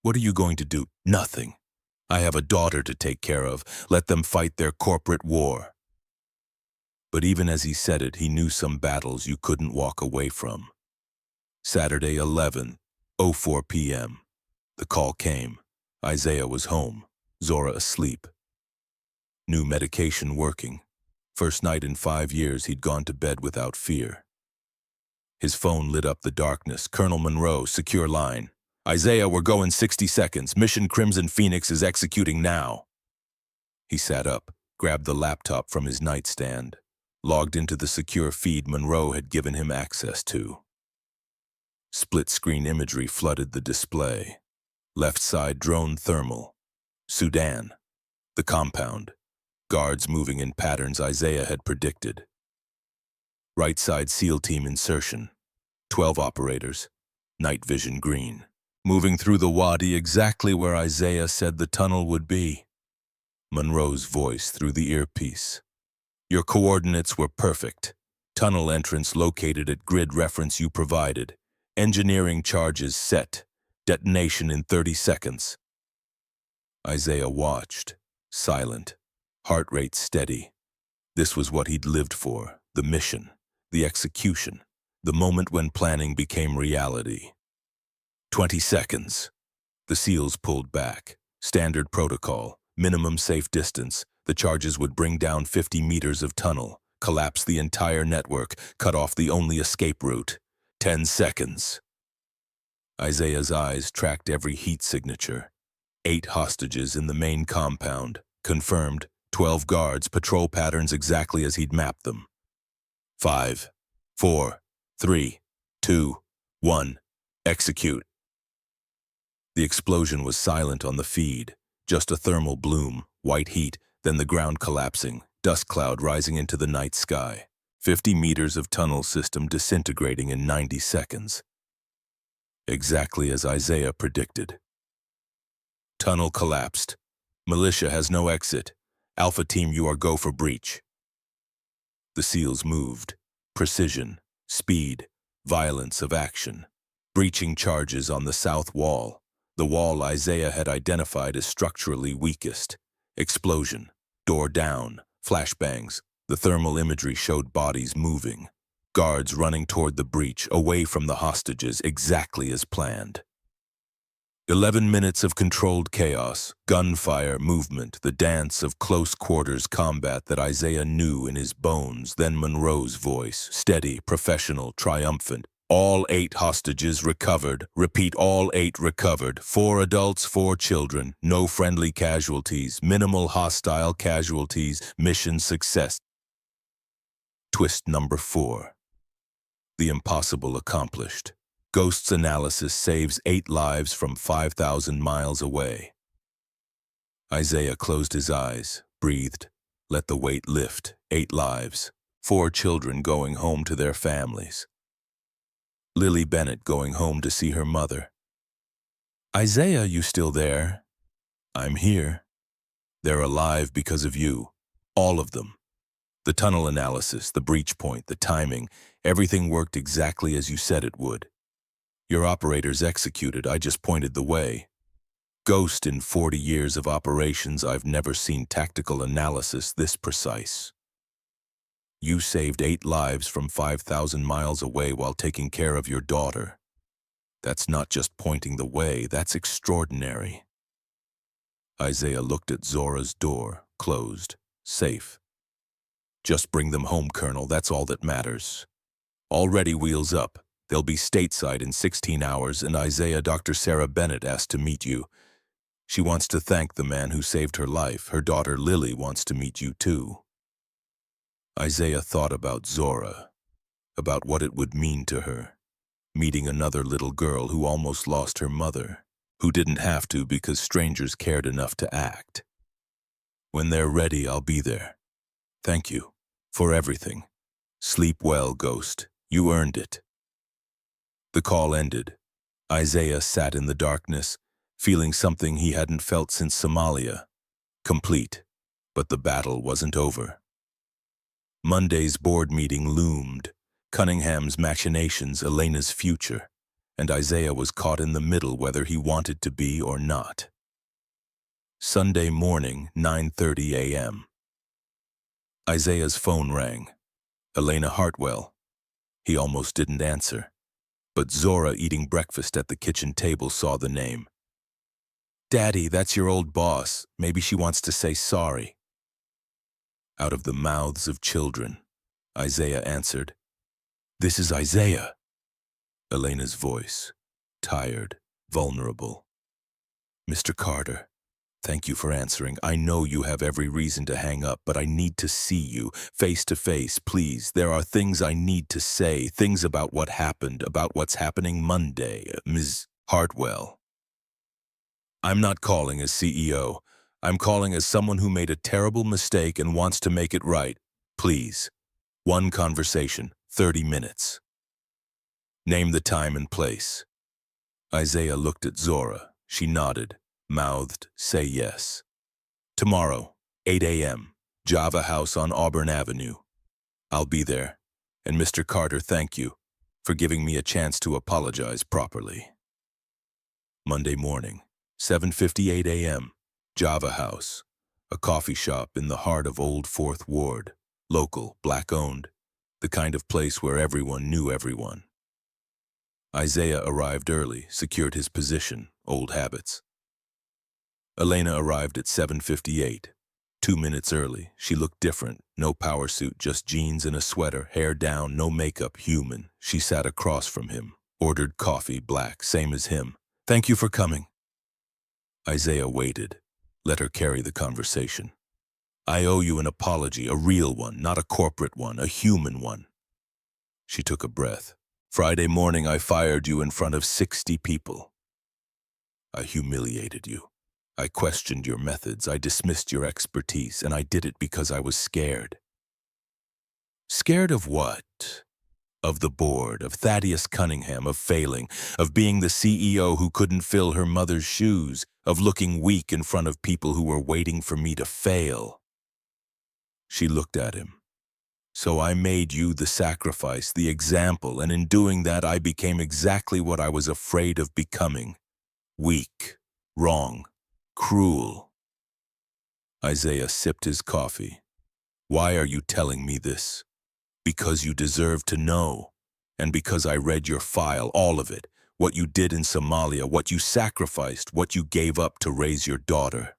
What are you going to do? Nothing. I have a daughter to take care of. Let them fight their corporate war. But even as he said it, he knew some battles you couldn't walk away from. Saturday, 11:04 p.m. The call came. Isaiah was home. Zora asleep. New medication working. First night in 5 years he'd gone to bed without fear. His phone lit up the darkness. Colonel Monroe, secure line. Isaiah, we're going 60 seconds. Mission Crimson Phoenix is executing now. He sat up, grabbed the laptop from his nightstand, logged into the secure feed Monroe had given him access to. Split-screen imagery flooded the display. Left side drone thermal. Sudan. The compound. Guards moving in patterns Isaiah had predicted. Right side SEAL team insertion. 12 operators. Night vision green. Moving through the wadi exactly where Isaiah said the tunnel would be. Monroe's voice through the earpiece. Your coordinates were perfect. Tunnel entrance located at grid reference you provided. Engineering charges set. Detonation in 30 seconds. Isaiah watched, silent, heart rate steady. This was what he'd lived for, the mission, the execution, the moment when planning became reality. 20 seconds. The SEALs pulled back. Standard protocol, minimum safe distance. The charges would bring down 50 meters of tunnel, collapse the entire network, cut off the only escape route. 10 seconds. Isaiah's eyes tracked every heat signature. 8 hostages in the main compound. Confirmed. 12 guards, patrol patterns exactly as he'd mapped them. 5, 4, 3, 2, 1. Execute. The explosion was silent on the feed. Just a thermal bloom, white heat, then the ground collapsing, dust cloud rising into the night sky. 50 meters of tunnel system disintegrating in 90 seconds. Exactly as Isaiah predicted. Tunnel collapsed. Militia has no exit. Alpha team, you are go for breach. The SEALs moved. Precision, speed, violence of action. Breaching charges on the south wall. The wall Isaiah had identified as structurally weakest. Explosion. Door down. Flashbangs. The thermal imagery showed bodies moving. Guards running toward the breach, away from the hostages, exactly as planned. 11 minutes of controlled chaos, gunfire, movement, the dance of close-quarters combat that Isaiah knew in his bones, then Monroe's voice, steady, professional, triumphant. All 8 hostages recovered. Repeat, all 8 recovered. 4 adults, 4 children. No friendly casualties. Minimal hostile casualties. Mission success. Twist number 4. The impossible accomplished. Ghost's analysis saves 8 lives from 5,000 miles away. Isaiah closed his eyes, breathed, let the weight lift. 8 lives. 4 children going home to their families. Lily Bennett going home to see her mother. Isaiah, you still there? I'm here. They're alive because of you. All of them. The tunnel analysis, the breach point, the timing, everything worked exactly as you said it would. Your operators executed, I just pointed the way. Ghost, in 40 years of operations, I've never seen tactical analysis this precise. You saved 8 lives from 5,000 miles away while taking care of your daughter. That's not just pointing the way, that's extraordinary. Isaiah looked at Zora's door, closed, safe. Just bring them home, Colonel, that's all that matters. Already wheels up. They'll be stateside in 16 hours, and Isaiah, Dr. Sarah Bennett asked to meet you. She wants to thank the man who saved her life. Her daughter Lily wants to meet you too. Isaiah thought about Zora, about what it would mean to her, meeting another little girl who almost lost her mother, who didn't have to because strangers cared enough to act. When they're ready, I'll be there. Thank you for everything. Sleep well, Ghost. You earned it. The call ended. Isaiah sat in the darkness, feeling something he hadn't felt since Somalia. Complete, but the battle wasn't over. Monday's board meeting loomed. Cunningham's machinations, Elena's future, and Isaiah was caught in the middle whether he wanted to be or not. Sunday morning, 9:30 a.m. Isaiah's phone rang. Elena Hartwell. He almost didn't answer, but Zora, eating breakfast at the kitchen table, saw the name. Daddy, that's your old boss. Maybe she wants to say sorry. Out of the mouths of children, Isaiah answered. This is Isaiah. Elena's voice, tired, vulnerable. Mr. Carter, thank you for answering. I know you have every reason to hang up, but I need to see you, face to face, please. There are things I need to say, things about what happened, about what's happening Monday. Ms. Hartwell. I'm not calling as CEO. I'm calling as someone who made a terrible mistake and wants to make it right. Please. One conversation, 30 minutes. Name the time and place. Isaiah looked at Zora. She nodded, mouthed, say yes. Tomorrow, 8 a.m., Java House on Auburn Avenue. I'll be there. And Mr. Carter, thank you for giving me a chance to apologize properly. Monday morning, 7:58 a.m., Java House, a coffee shop in the heart of Old Fourth Ward, local, black-owned, the kind of place where everyone knew everyone. Isaiah arrived early, secured his position, old habits. Elena arrived at 7:58. 2 minutes early. She looked different. No power suit, just jeans and a sweater, hair down, no makeup, human. She sat across from him, ordered coffee, black, same as him. Thank you for coming. Isaiah waited, let her carry the conversation. I owe you an apology, a real one, not a corporate one, a human one. She took a breath. Friday morning I fired you in front of 60 people. I humiliated you. I questioned your methods, I dismissed your expertise, and I did it because I was scared. Scared of what? Of the board, of Thaddeus Cunningham, of failing, of being the CEO who couldn't fill her mother's shoes, of looking weak in front of people who were waiting for me to fail. She looked at him. So I made you the sacrifice, the example, and in doing that I became exactly what I was afraid of becoming. Weak, wrong, cruel. Isaiah sipped his coffee. Why are you telling me this? Because you deserve to know, and because I read your file, all of it, what you did in Somalia, what you sacrificed, what you gave up to raise your daughter.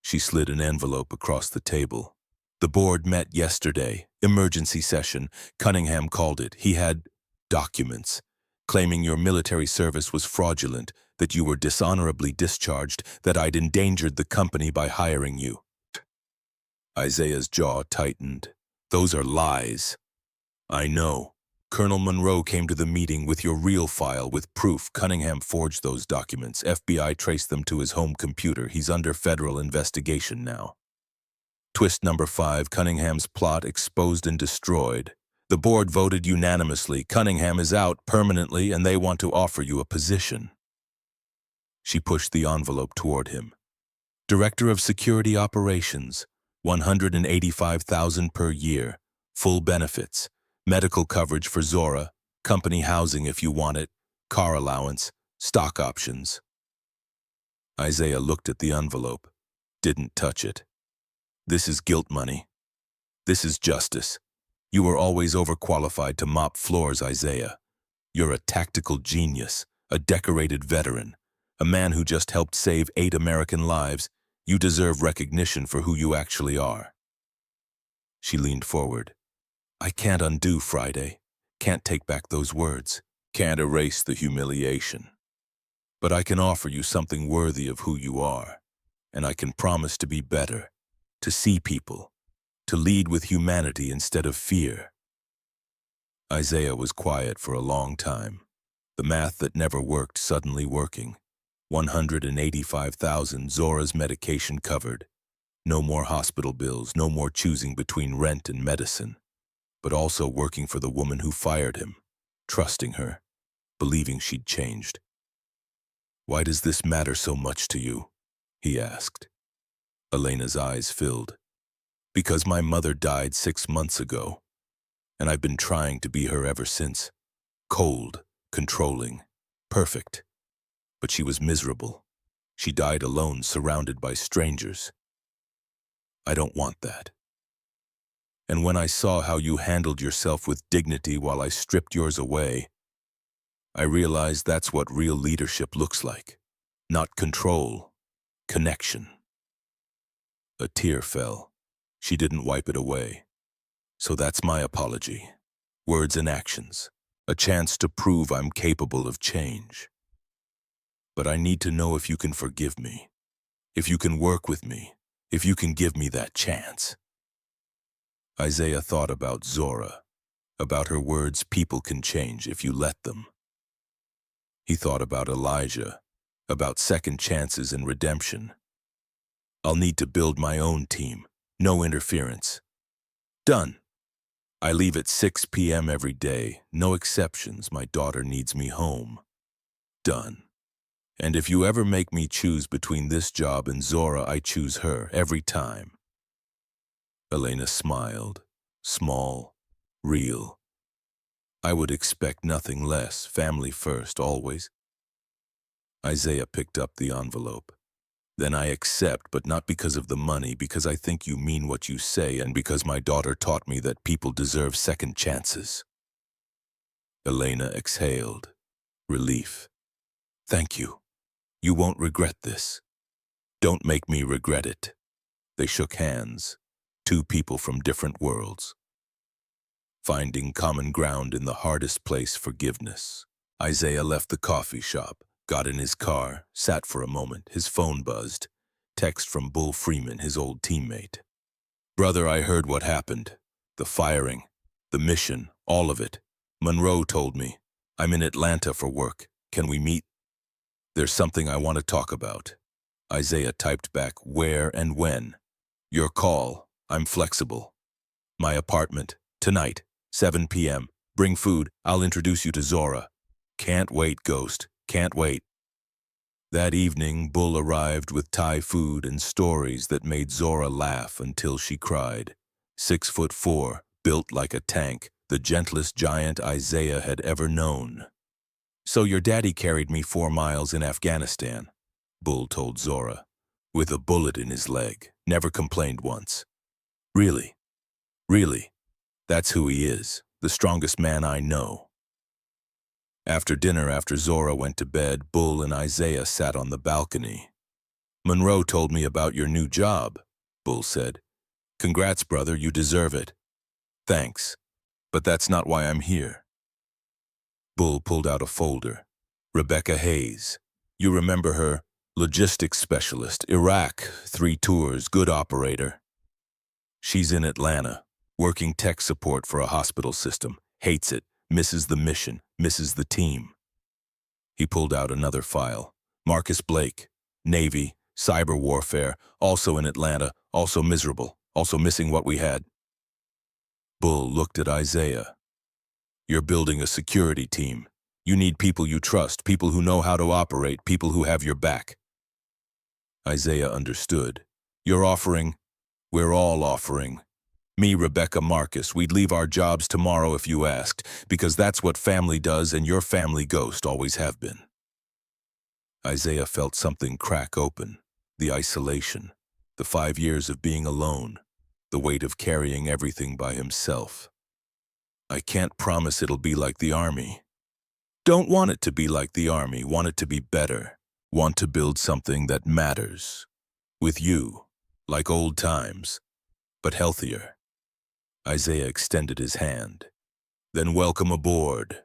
She slid an envelope across the table. The board met yesterday, emergency session, Cunningham called it. He had documents, claiming your military service was fraudulent, that you were dishonorably discharged, that I'd endangered the company by hiring you. Isaiah's jaw tightened. Those are lies. I know. Colonel Monroe came to the meeting with your real file with proof. Cunningham forged those documents. FBI traced them to his home computer. He's under federal investigation now. Twist number 5, Cunningham's plot exposed and destroyed. The board voted unanimously. Cunningham is out permanently and they want to offer you a position. She pushed the envelope toward him. Director of Security Operations, $185,000 per year, full benefits, medical coverage for Zora, company housing if you want it, car allowance, stock options. Isaiah looked at the envelope, didn't touch it. This is guilt money. This is justice. You were always overqualified to mop floors, Isaiah. You're a tactical genius, a decorated veteran, a man who just helped save 8 American lives. You deserve recognition for who you actually are. She leaned forward. I can't undo Friday. Can't take back those words. Can't erase the humiliation. But I can offer you something worthy of who you are. And I can promise to be better, to see people, to lead with humanity instead of fear. Isaiah was quiet for a long time. The math that never worked suddenly working. 185,000, Zora's medication covered. No more hospital bills, no more choosing between rent and medicine. But also working for the woman who fired him, trusting her, believing she'd changed. Why does this matter so much to you? He asked. Elena's eyes filled. Because my mother died 6 months ago, and I've been trying to be her ever since. Cold, controlling, perfect. But she was miserable. She died alone, surrounded by strangers. I don't want that. And when I saw how you handled yourself with dignity while I stripped yours away, I realized that's what real leadership looks like. Not control, connection. A tear fell. She didn't wipe it away. So that's my apology. Words and actions. A chance to prove I'm capable of change. But I need to know if you can forgive me, if you can work with me, if you can give me that chance. Isaiah thought about Zora, about her words, people can change if you let them. He thought about Elijah, about second chances and redemption. I'll need to build my own team, no interference. Done. I leave at 6 p.m. every day, no exceptions, my daughter needs me home. Done. And if you ever make me choose between this job and Zora, I choose her every time. Elena smiled, small, real. I would expect nothing less, family first, always. Isaiah picked up the envelope. Then I accept, but not because of the money, because I think you mean what you say, and because my daughter taught me that people deserve second chances. Elena exhaled, relief. Thank you. You won't regret this. Don't make me regret it. They shook hands, 2 people from different worlds. Finding common ground in the hardest place, forgiveness. Isaiah left the coffee shop, got in his car, sat for a moment, his phone buzzed. Text from Bull Freeman, his old teammate. Brother, I heard what happened. The firing, the mission, all of it. Monroe told me. I'm in Atlanta for work. Can we meet? There's something I want to talk about. Isaiah typed back, where and when? Your call. I'm flexible. My apartment. Tonight, 7 p.m. Bring food. I'll introduce you to Zora. Can't wait, Ghost. Can't wait. That evening, Bull arrived with Thai food and stories that made Zora laugh until she cried. 6'4", built like a tank, the gentlest giant Isaiah had ever known. So your daddy carried me 4 miles in Afghanistan, Bull told Zora, with a bullet in his leg, never complained once. Really? Really? That's who he is, the strongest man I know. After dinner, after Zora went to bed, Bull and Isaiah sat on the balcony. Monroe told me about your new job, Bull said. Congrats, brother, you deserve it. Thanks, but that's not why I'm here. Bull pulled out a folder. Rebecca Hayes. You remember her? Logistics specialist, Iraq, 3 tours, good operator. She's in Atlanta, working tech support for a hospital system. Hates it, misses the mission, misses the team. He pulled out another file. Marcus Blake, Navy, cyber warfare, also in Atlanta, also miserable, Also missing what we had. Bull looked at Isaiah. You're building a security team. You need people you trust, people who know how to operate, people who have your back. Isaiah understood. You're offering. We're all offering. Me, Rebecca, Marcus, we'd leave our jobs tomorrow if you asked, because that's what family does and your family ghost always have been. Isaiah felt something crack open. The isolation. The 5 years of being alone. The weight of carrying everything by himself. I can't promise it'll be like the army. Don't want it to be like the army, want it to be better. Want to build something that matters. With you, like old times, but healthier. Isaiah extended his hand. Then welcome aboard.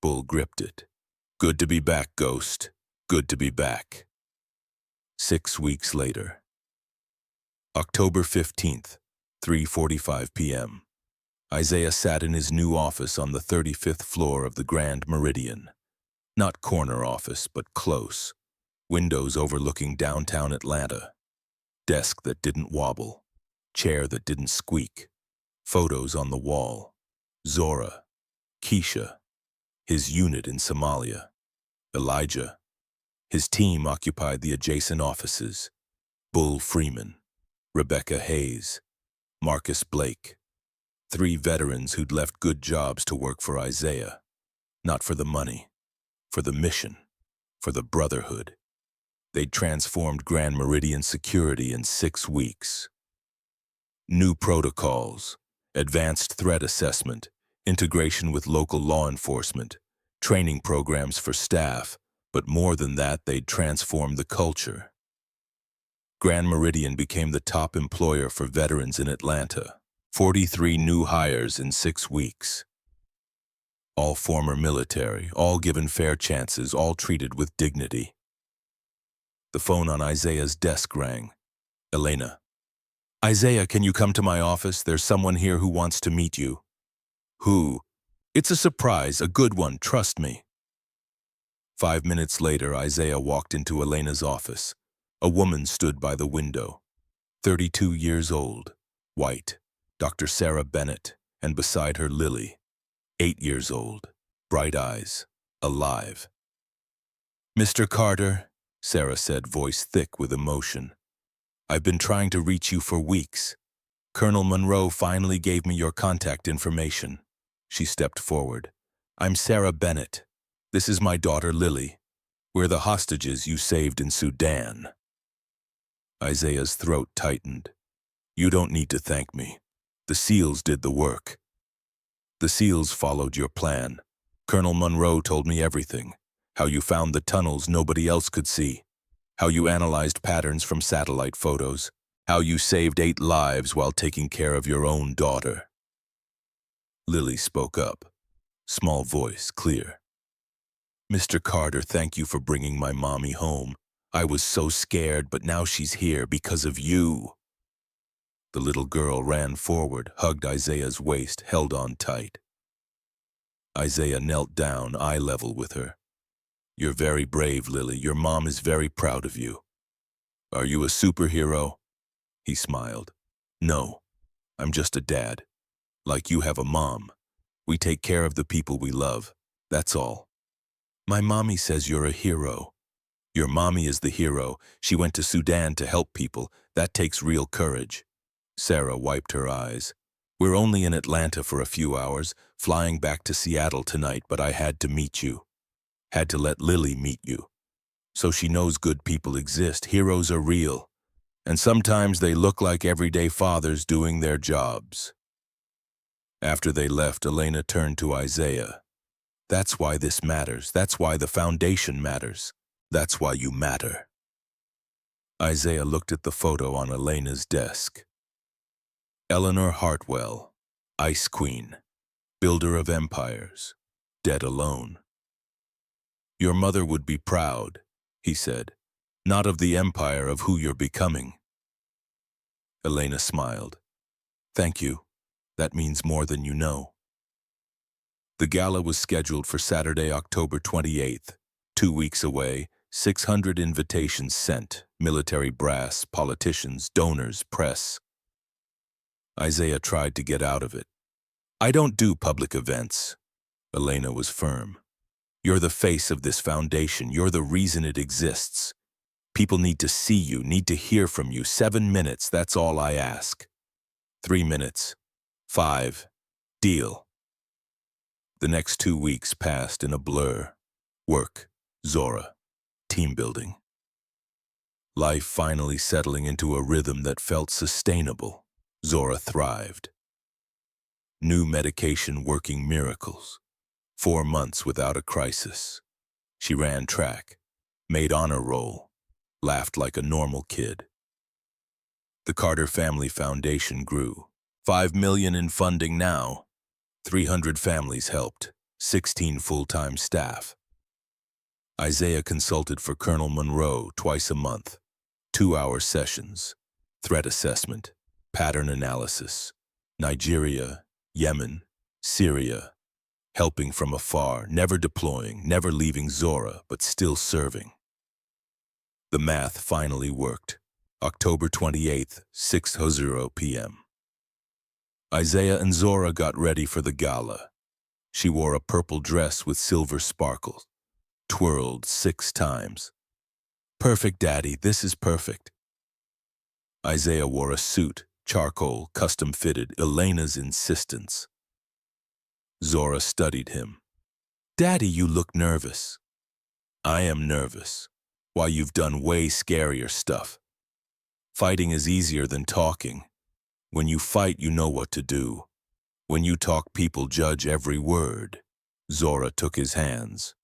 Bull gripped it. Good to be back, Ghost. Good to be back. 6 weeks later. October 15th, 3:45 p.m. Isaiah sat in his new office on the 35th floor of the Grand Meridian. Not corner office, but close. Windows overlooking downtown Atlanta. Desk that didn't wobble. Chair that didn't squeak. Photos on the wall. Zora. Keisha. His unit in Somalia. Elijah. His team occupied the adjacent offices. Bull Freeman. Rebecca Hayes. Marcus Blake. 3 veterans who'd left good jobs to work for Isaiah. Not for the money. For the mission. For the brotherhood. They'd transformed Grand Meridian security in 6 weeks. New protocols. Advanced threat assessment. Integration with local law enforcement. Training programs for staff. But more than that, they'd transformed the culture. Grand Meridian became the top employer for veterans in Atlanta. 43 new hires in 6 weeks. All former military, all given fair chances, all treated with dignity. The phone on Isaiah's desk rang. Elena. Isaiah, can you come to my office? There's someone here who wants to meet you. Who? It's a surprise, a good one, trust me. 5 minutes later, Isaiah walked into Elena's office. A woman stood by the window. 32 years old, white. Dr. Sarah Bennett, and beside her Lily, 8 years old, bright eyes, alive. Mr. Carter, Sarah said, voice thick with emotion. I've been trying to reach you for weeks. Colonel Monroe finally gave me your contact information. She stepped forward. I'm Sarah Bennett. This is my daughter Lily. We're the hostages you saved in Sudan. Isaiah's throat tightened. You don't need to thank me. The SEALs did the work. The SEALs followed your plan. Colonel Monroe told me everything. How you found the tunnels nobody else could see. How you analyzed patterns from satellite photos. How you saved 8 lives while taking care of your own daughter. Lily spoke up. Small voice, clear. Mr. Carter, thank you for bringing my mommy home. I was so scared, but now she's here because of you. The little girl ran forward, hugged Isaiah's waist, held on tight. Isaiah knelt down, eye level with her. You're very brave, Lily. Your mom is very proud of you. Are you a superhero? He smiled. No, I'm just a dad. Like you have a mom. We take care of the people we love. That's all. My mommy says you're a hero. Your mommy is the hero. She went to Sudan to help people. That takes real courage. Sarah wiped her eyes. We're only in Atlanta for a few hours, flying back to Seattle tonight, but I had to meet you. Had to let Lily meet you. So she knows good people exist. Heroes are real. And sometimes they look like everyday fathers doing their jobs. After they left, Elena turned to Isaiah. That's why this matters. That's why the foundation matters. That's why you matter. Isaiah looked at the photo on Elena's desk. Eleanor Hartwell, Ice Queen, builder of empires, dead alone. Your mother would be proud, he said, not of the empire, of who you're becoming. Elena smiled. Thank you. That means more than you know. The gala was scheduled for Saturday, October 28th. 2 weeks away, 600 invitations sent, military brass, politicians, donors, press. Isaiah tried to get out of it. I don't do public events. Elena was firm. You're the face of this foundation. You're the reason it exists. People need to see you, need to hear from you. 7 minutes, that's all I ask. 3 minutes. 5. Deal. The next 2 weeks passed in a blur. Work, Zora, team building. Life finally settling into a rhythm that felt sustainable. Zora thrived. New medication working miracles. 4 months without a crisis. She ran track, made honor roll, laughed like a normal kid. The Carter Family Foundation grew. 5 million in funding now. 300 families helped, 16 full-time staff. Isaiah consulted for Colonel Monroe twice a month. 2-hour sessions, threat assessment, pattern analysis, Nigeria, Yemen, Syria, helping from afar, never deploying, never leaving Zora, but still serving. The math finally worked. October 28th, 6:00 p.m. Isaiah and Zora got ready for the gala. She wore a purple dress with silver sparkles, twirled 6 times. Perfect, Daddy, this is perfect. Isaiah wore a suit, charcoal, custom-fitted, Elena's insistence. Zora studied him. Daddy, you look nervous. I am nervous. Why, you've done way scarier stuff. Fighting is easier than talking. When you fight, you know what to do. When you talk, people judge every word. Zora took his hands.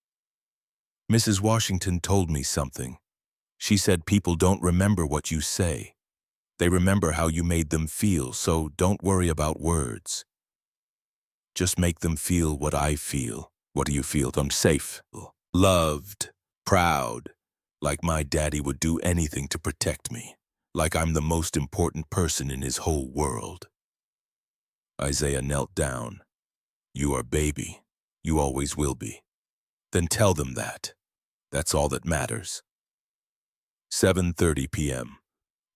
Mrs. Washington told me something. She said people don't remember what you say. They remember how you made them feel, so don't worry about words. Just make them feel what I feel. What do you feel? I'm safe, loved, proud, like my daddy would do anything to protect me, like I'm the most important person in his whole world. Isaiah knelt down. You are baby. You always will be. Then tell them that. That's all that matters. 7:30 p.m.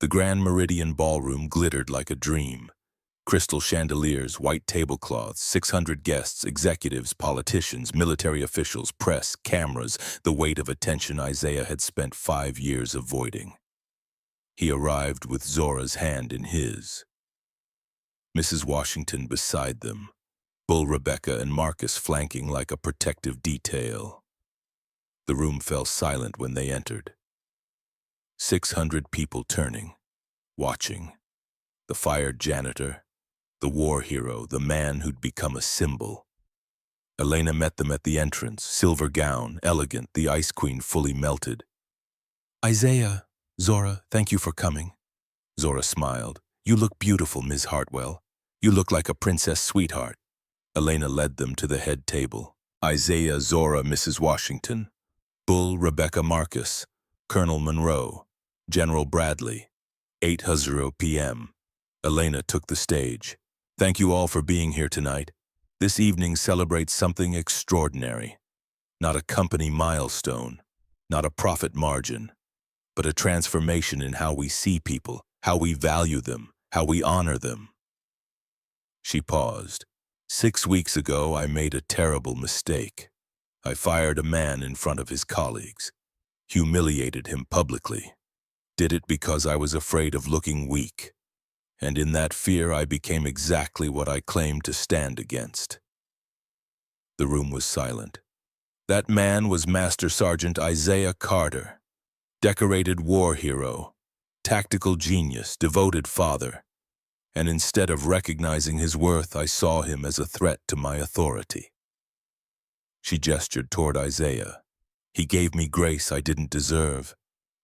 The Grand Meridian Ballroom glittered like a dream. Crystal chandeliers, white tablecloths, 600 guests, executives, politicians, military officials, press, cameras, the weight of attention Isaiah had spent 5 years avoiding. He arrived with Zora's hand in his. Mrs. Washington beside them, Bull Rebecca and Marcus flanking like a protective detail. The room fell silent when they entered. 600 people turning, watching. The fired janitor, the war hero, the man who'd become a symbol. Elena met them at the entrance, silver gown, elegant, the ice queen fully melted. Isaiah, Zora, thank you for coming. Zora smiled. You look beautiful, Ms. Hartwell. You look like a princess sweetheart. Elena led them to the head table. Isaiah, Zora, Mrs. Washington. Bull, Rebecca, Marcus. Colonel Monroe. General Bradley. 8:00 p.m. Elena took the stage. Thank you all for being here tonight. This evening celebrates something extraordinary. Not a company milestone, not a profit margin, but a transformation in how we see people, how we value them, how we honor them. She paused. 6 weeks ago, I made a terrible mistake. I fired a man in front of his colleagues, humiliated him publicly. Did it because I was afraid of looking weak. And in that fear, I became exactly what I claimed to stand against. The room was silent. That man was Master Sergeant Isaiah Carter, decorated war hero, tactical genius, devoted father. And instead of recognizing his worth, I saw him as a threat to my authority. She gestured toward Isaiah. He gave me grace I didn't deserve.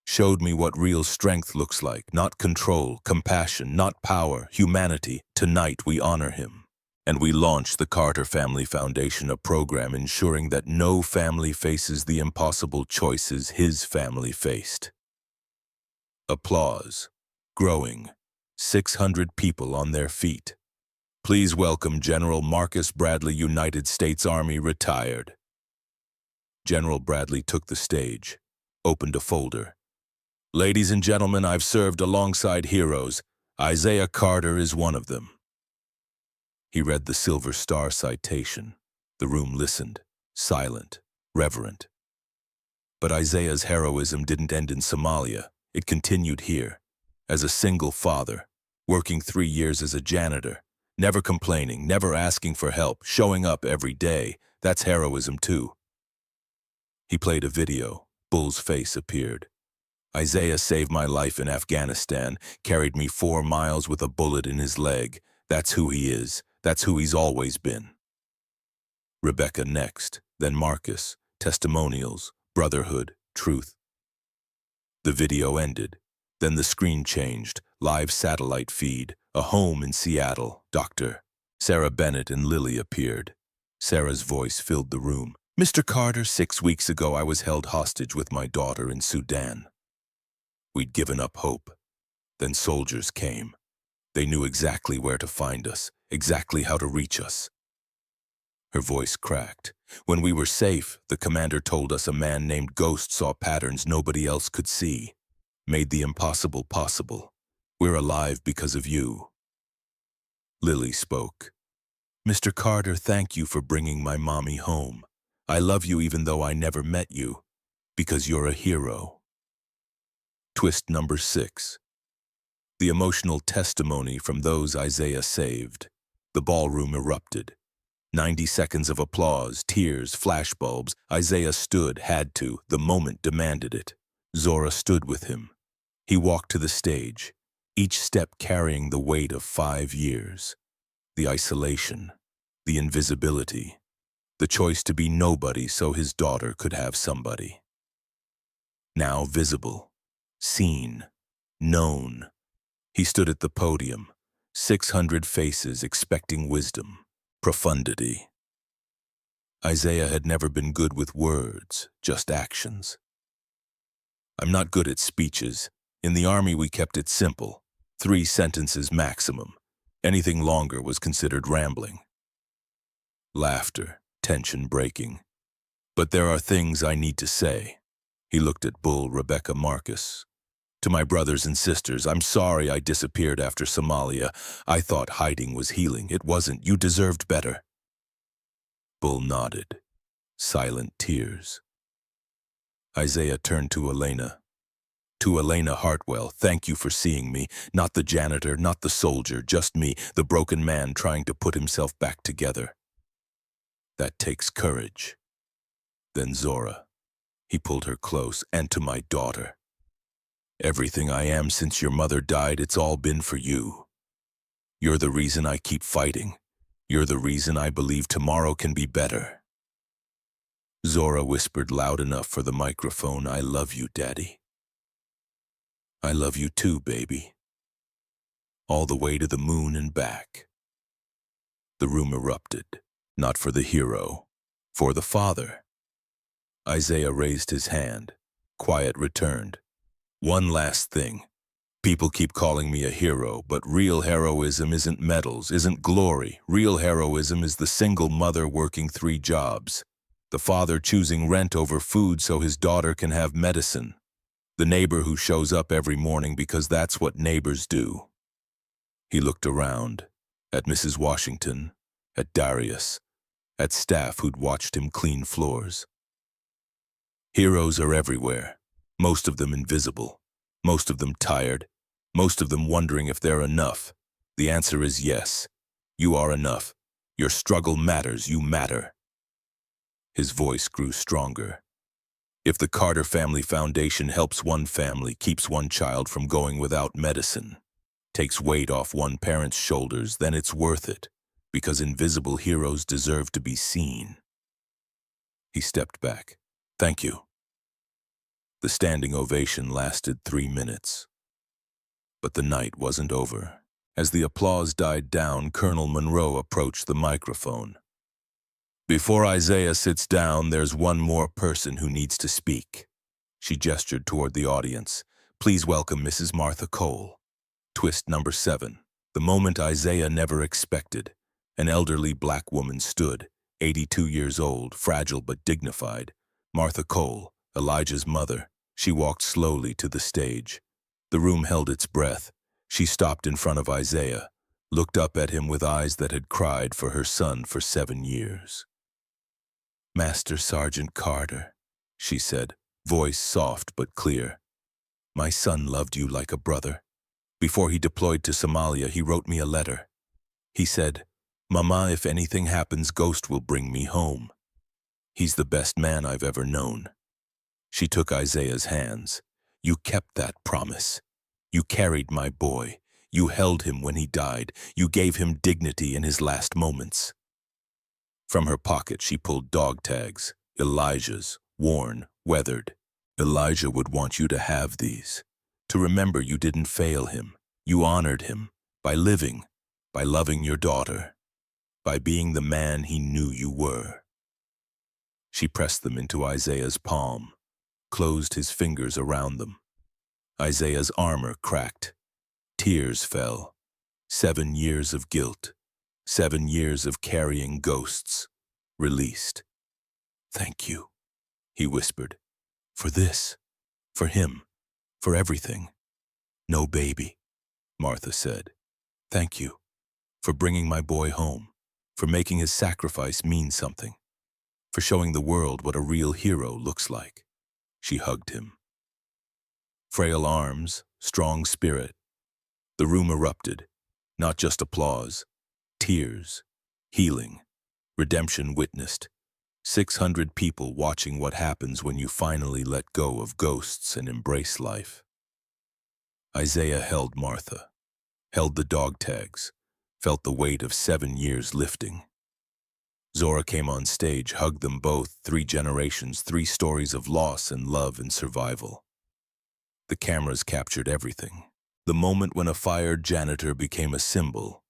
Showed me what real strength looks like, not control, compassion, not power, humanity. Tonight we honor him. And we launch the Carter Family Foundation, a program ensuring that no family faces the impossible choices his family faced. Applause. Growing. 600 people on their feet. Please welcome General Marcus Bradley, United States Army, retired. General Bradley took the stage, opened a folder. Ladies and gentlemen, I've served alongside heroes. Isaiah Carter is one of them. He read the Silver Star citation. The room listened, silent, reverent. But Isaiah's heroism didn't end in Somalia. It continued here, as a single father, working 3 years as a janitor, never complaining, never asking for help, showing up every day. That's heroism too. He played a video. Bull's face appeared. Isaiah saved my life in Afghanistan, carried me 4 miles with a bullet in his leg. That's who he is. That's who he's always been. Rebecca next, then Marcus, testimonials, brotherhood, truth. The video ended. Then the screen changed, live satellite feed, a home in Seattle, Dr. Sarah Bennett and Lily appeared. Sarah's voice filled the room. Mr. Carter, 6 weeks ago I was held hostage with my daughter in Sudan. We'd given up hope. Then soldiers came. They knew exactly where to find us, exactly how to reach us. Her voice cracked. When we were safe, the commander told us a man named Ghost saw patterns nobody else could see. Made the impossible possible. We're alive because of you. Lily spoke. Mr. Carter, thank you for bringing my mommy home. I love you even though I never met you, because you're a hero. Twist number 6. The emotional testimony from those Isaiah saved. The ballroom erupted. 90 seconds of applause, tears, flashbulbs. Isaiah stood, had to. The moment demanded it. Zora stood with him. He walked to the stage, each step carrying the weight of 5 years. The isolation, the invisibility, the choice to be nobody so his daughter could have somebody. Now visible, seen, known. He stood at the podium, 600 faces expecting wisdom, profundity. Isaiah had never been good with words, just actions. I'm not good at speeches. In the army we kept it simple, 3 sentences maximum. Anything longer was considered rambling. Laughter, tension breaking. But there are things I need to say. He looked at Bull, Rebecca, Marcus. To my brothers and sisters, I'm sorry I disappeared after Somalia. I thought hiding was healing. It wasn't. You deserved better. Bull nodded. Silent tears. Isaiah turned to Elena. To Elena Hartwell, thank you for seeing me. Not the janitor, not the soldier, just me, the broken man trying to put himself back together. That takes courage. Then Zora. He pulled her close, and to my daughter. Everything I am since your mother died, it's all been for you. You're the reason I keep fighting. You're the reason I believe tomorrow can be better. Zora whispered loud enough for the microphone, I love you, Daddy. I love you too, baby. All the way to the moon and back. The room erupted, not for the hero, for the father. Isaiah raised his hand. Quiet returned. One last thing. People keep calling me a hero, but real heroism isn't medals, isn't glory. Real heroism is the single mother working 3 jobs. The father choosing rent over food so his daughter can have medicine. The neighbor who shows up every morning because that's what neighbors do. He looked around, at Mrs. Washington, at Darius, at staff who'd watched him clean floors. Heroes are everywhere, most of them invisible, most of them tired, most of them wondering if they're enough. The answer is yes. You are enough. Your struggle matters, you matter. His voice grew stronger. If the Carter Family Foundation helps one family, keeps one child from going without medicine, takes weight off one parent's shoulders, then it's worth it, because invisible heroes deserve to be seen. He stepped back. Thank you. The standing ovation lasted 3 minutes. But the night wasn't over. As the applause died down, Colonel Monroe approached the microphone. Before Isaiah sits down, there's one more person who needs to speak. She gestured toward the audience. Please welcome Mrs. Martha Cole. Twist number 7. The moment Isaiah never expected. An elderly black woman stood, 82 years old, fragile but dignified. Martha Cole, Elijah's mother. She walked slowly to the stage. The room held its breath. She stopped in front of Isaiah. looked up at him with eyes that had cried for her son for 7 years. "Master Sergeant Carter," she said, voice soft but clear. "My son loved you like a brother. Before he deployed to Somalia, he wrote me a letter. He said, 'Mama, if anything happens, Ghost will bring me home.' He's the best man I've ever known." She took Isaiah's hands. "You kept that promise. You carried my boy. You held him when he died. You gave him dignity in his last moments." From her pocket, she pulled dog tags, Elijah's, worn, weathered. "Elijah would want you to have these, to remember you didn't fail him. You honored him by living, by loving your daughter, by being the man he knew you were." She pressed them into Isaiah's palm, closed his fingers around them. Isaiah's armor cracked. Tears fell. 7 years of guilt. 7 years of carrying ghosts. Released. "Thank you," he whispered. "For this. For him. For everything." "No baby," Martha said. "Thank you. For bringing my boy home. For making his sacrifice mean something. For showing the world what a real hero looks like." She hugged him. Frail arms, strong spirit. The room erupted. Not just applause. Tears. Healing. Redemption witnessed. 600 people watching what happens when you finally let go of ghosts and embrace life. Isaiah held Martha. Held the dog tags. Felt the weight of 7 years lifting. Zora came on stage, hugged them both, 3 generations, 3 stories of loss and love and survival. The cameras captured everything. The moment when a fired janitor became a symbol,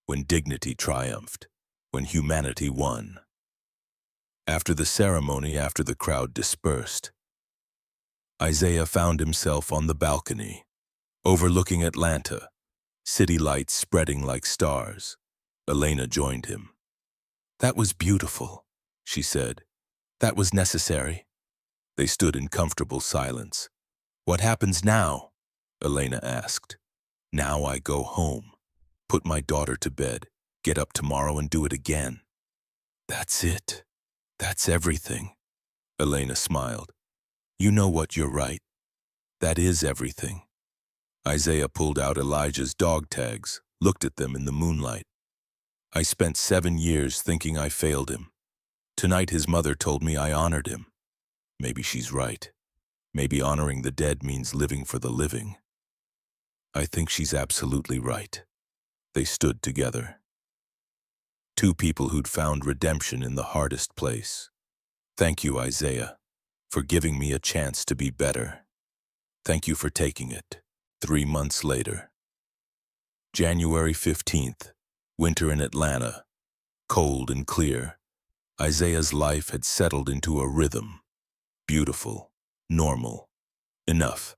when dignity triumphed, when humanity won. After the ceremony, after the crowd dispersed, Isaiah found himself on the balcony, overlooking Atlanta, city lights spreading like stars. Elena joined him. "That was beautiful," she said. "That was necessary." They stood in comfortable silence. "What happens now?" Elena asked. "Now I go home, put my daughter to bed, get up tomorrow and do it again." "That's it. That's everything." Elena smiled. "You know what, you're right. That is everything." Isaiah pulled out Elijah's dog tags, looked at them in the moonlight. "I spent 7 years thinking I failed him. Tonight his mother told me I honored him. Maybe she's right. Maybe honoring the dead means living for the living." "I think she's absolutely right." They stood together. 2 people who'd found redemption in the hardest place. "Thank you, Isaiah, for giving me a chance to be better. Thank you for taking it." 3 months later. January 15th, winter in Atlanta. Cold and clear. Isaiah's life had settled into a rhythm. Beautiful. Normal. Enough.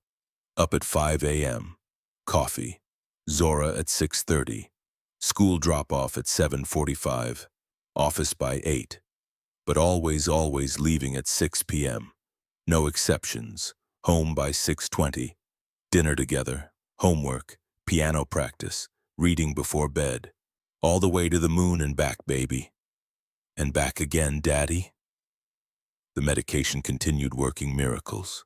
Up at 5 a.m. Coffee. Zora at 6:30. School drop-off at 7:45. Office by 8. But always leaving at 6 p.m. No exceptions. Home by 6:20. Dinner together. Homework. Piano practice. Reading before bed. All the way to the moon and back, baby. And back again, Daddy. The medication continued working miracles.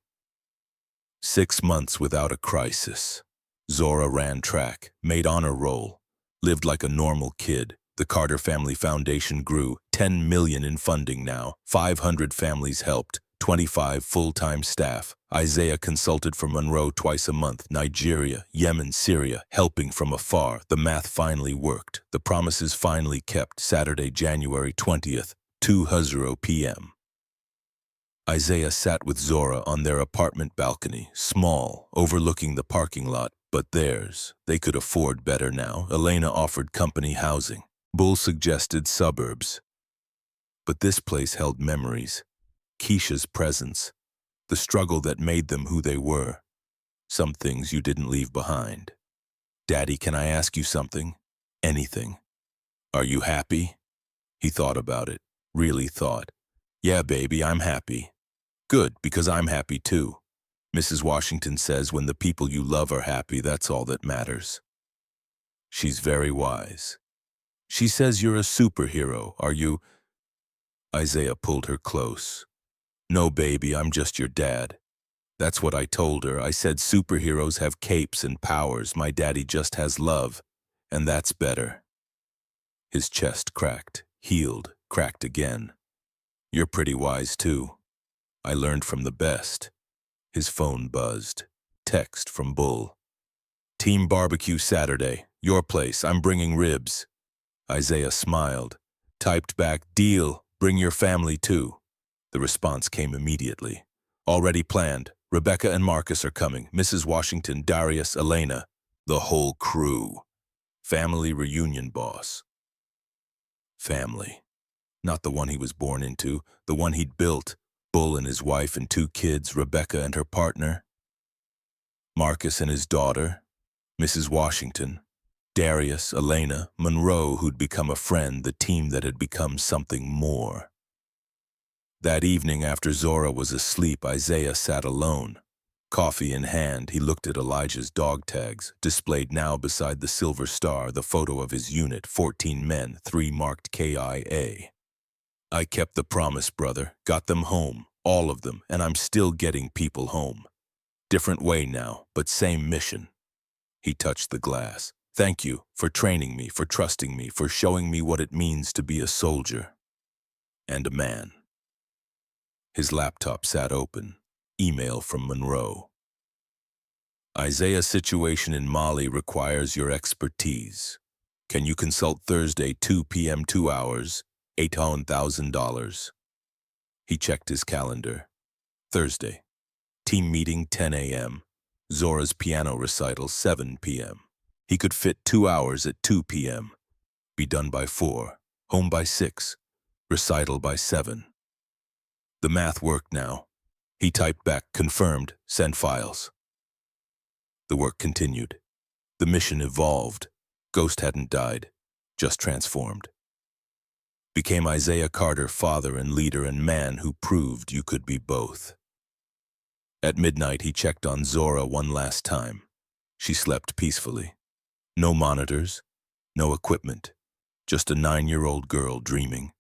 6 months without a crisis. Zora ran track, made honor roll, lived like a normal kid. The Carter Family Foundation grew, 10 million in funding now, 500 families helped, 25 full-time staff. Isaiah consulted for Monroe twice a month, Nigeria, Yemen, Syria, helping from afar. The math finally worked. The promises finally kept. Saturday, January 20th, 2:00 p.m. Isaiah sat with Zora on their apartment balcony, small, overlooking the parking lot, but theirs. They could afford better now. Elena offered company housing. Bull suggested suburbs. But this place held memories. Keisha's presence. The struggle that made them who they were. Some things you didn't leave behind. "Daddy, can I ask you something?" "Anything." "Are you happy?" He thought about it. Really thought. "Yeah, baby, I'm happy." "Good, because I'm happy too. Mrs. Washington says when the people you love are happy, that's all that matters." She's very wise. She says you're a superhero, are you? Isaiah pulled her close. No, baby, I'm just your dad. That's what I told her. I said superheroes have capes and powers. My daddy just has love, and that's better. His chest cracked, healed, cracked again. You're pretty wise, too. I learned from the best. His phone buzzed. Text from Bull. Team barbecue Saturday. Your place. I'm bringing ribs. Isaiah smiled. Typed back, deal. Bring your family, too. The response came immediately. Already planned. Rebecca and Marcus are coming. Mrs. Washington, Darius, Elena. The whole crew. Family reunion, boss. Family. Not the one he was born into, the one he'd built. Bull and his wife and 2 kids, Rebecca and her partner. Marcus and his daughter, Mrs. Washington. Darius, Elena, Monroe, who'd become a friend, the team that had become something more. That evening, after Zora was asleep, Isaiah sat alone. Coffee in hand, he looked at Elijah's dog tags, displayed now beside the silver star, the photo of his unit, 14 men, 3 marked KIA. I kept the promise, brother, got them home, all of them, and I'm still getting people home. Different way now, but same mission. He touched the glass. Thank you for training me, for trusting me, for showing me what it means to be a soldier. And a man. His laptop sat open. Email from Monroe. Isaiah's situation in Mali requires your expertise. Can you consult Thursday, 2 p.m., 2 hours, $8,000? He checked his calendar. Thursday. Team meeting, 10 a.m. Zora's piano recital, 7 p.m. He could fit 2 hours at 2 p.m. Be done by 4. Home by 6. Recital by 7. The math worked now. He typed back, confirmed, send files. The work continued. The mission evolved. Ghost hadn't died, just transformed. Became Isaiah Carter, father and leader and man who proved you could be both. At midnight, he checked on Zora one last time. She slept peacefully. No monitors, no equipment, just a 9-year-old girl dreaming.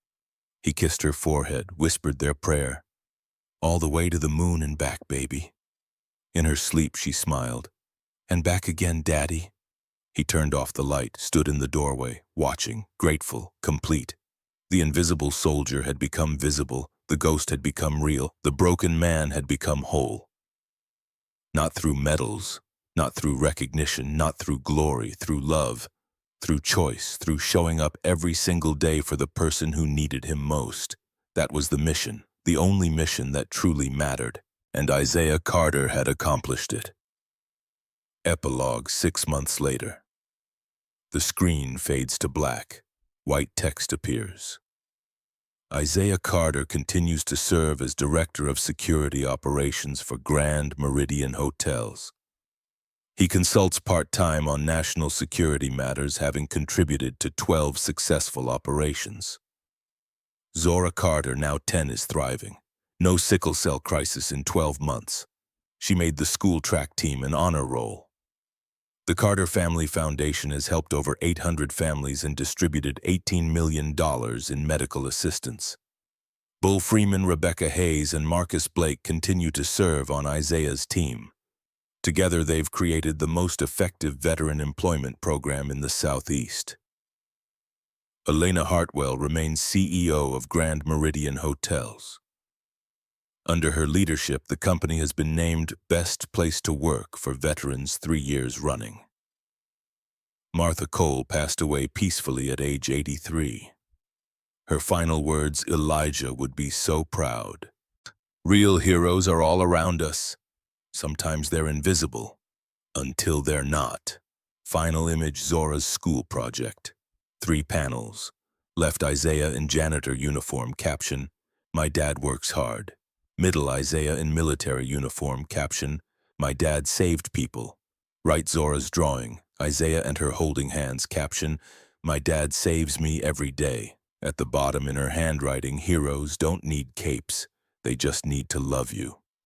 He kissed her forehead, whispered their prayer. All the way to the moon and back, baby. In her sleep, she smiled. And back again, Daddy. He turned off the light, stood in the doorway, watching, grateful, complete. The invisible soldier had become visible, the ghost had become real, the broken man had become whole. Not through medals, not through recognition, not through glory, through love, through choice, through showing up every single day for the person who needed him most. That was the mission, the only mission that truly mattered, and Isaiah Carter had accomplished it. Epilogue 6 months later. The screen fades to black. White text appears. Isaiah Carter continues to serve as Director of Security Operations for Grand Meridian Hotels. He consults part-time on national security matters, having contributed to 12 successful operations. Zora Carter, now 10, is thriving. No sickle cell crisis in 12 months. She made the school track team an honor roll. The Carter Family Foundation has helped over 800 families and distributed $18 million in medical assistance. Bull Freeman, Rebecca Hayes, and Marcus Blake continue to serve on Isaiah's team. Together, they've created the most effective veteran employment program in the Southeast. Elena Hartwell remains CEO of Grand Meridian Hotels. Under her leadership, the company has been named Best Place to Work for Veterans 3 years running. Martha Cole passed away peacefully at age 83. Her final words, Elijah would be so proud. Real heroes are all around us. Sometimes they're invisible, until they're not. Final image, Zora's school project. 3 panels. Left, Isaiah in janitor uniform, caption, My dad works hard. Middle, Isaiah in military uniform, caption, My dad saved people. Right, Zora's drawing, Isaiah and her holding hands, caption, My dad saves me every day. At the bottom in her handwriting, heroes don't need capes. They just need to love you.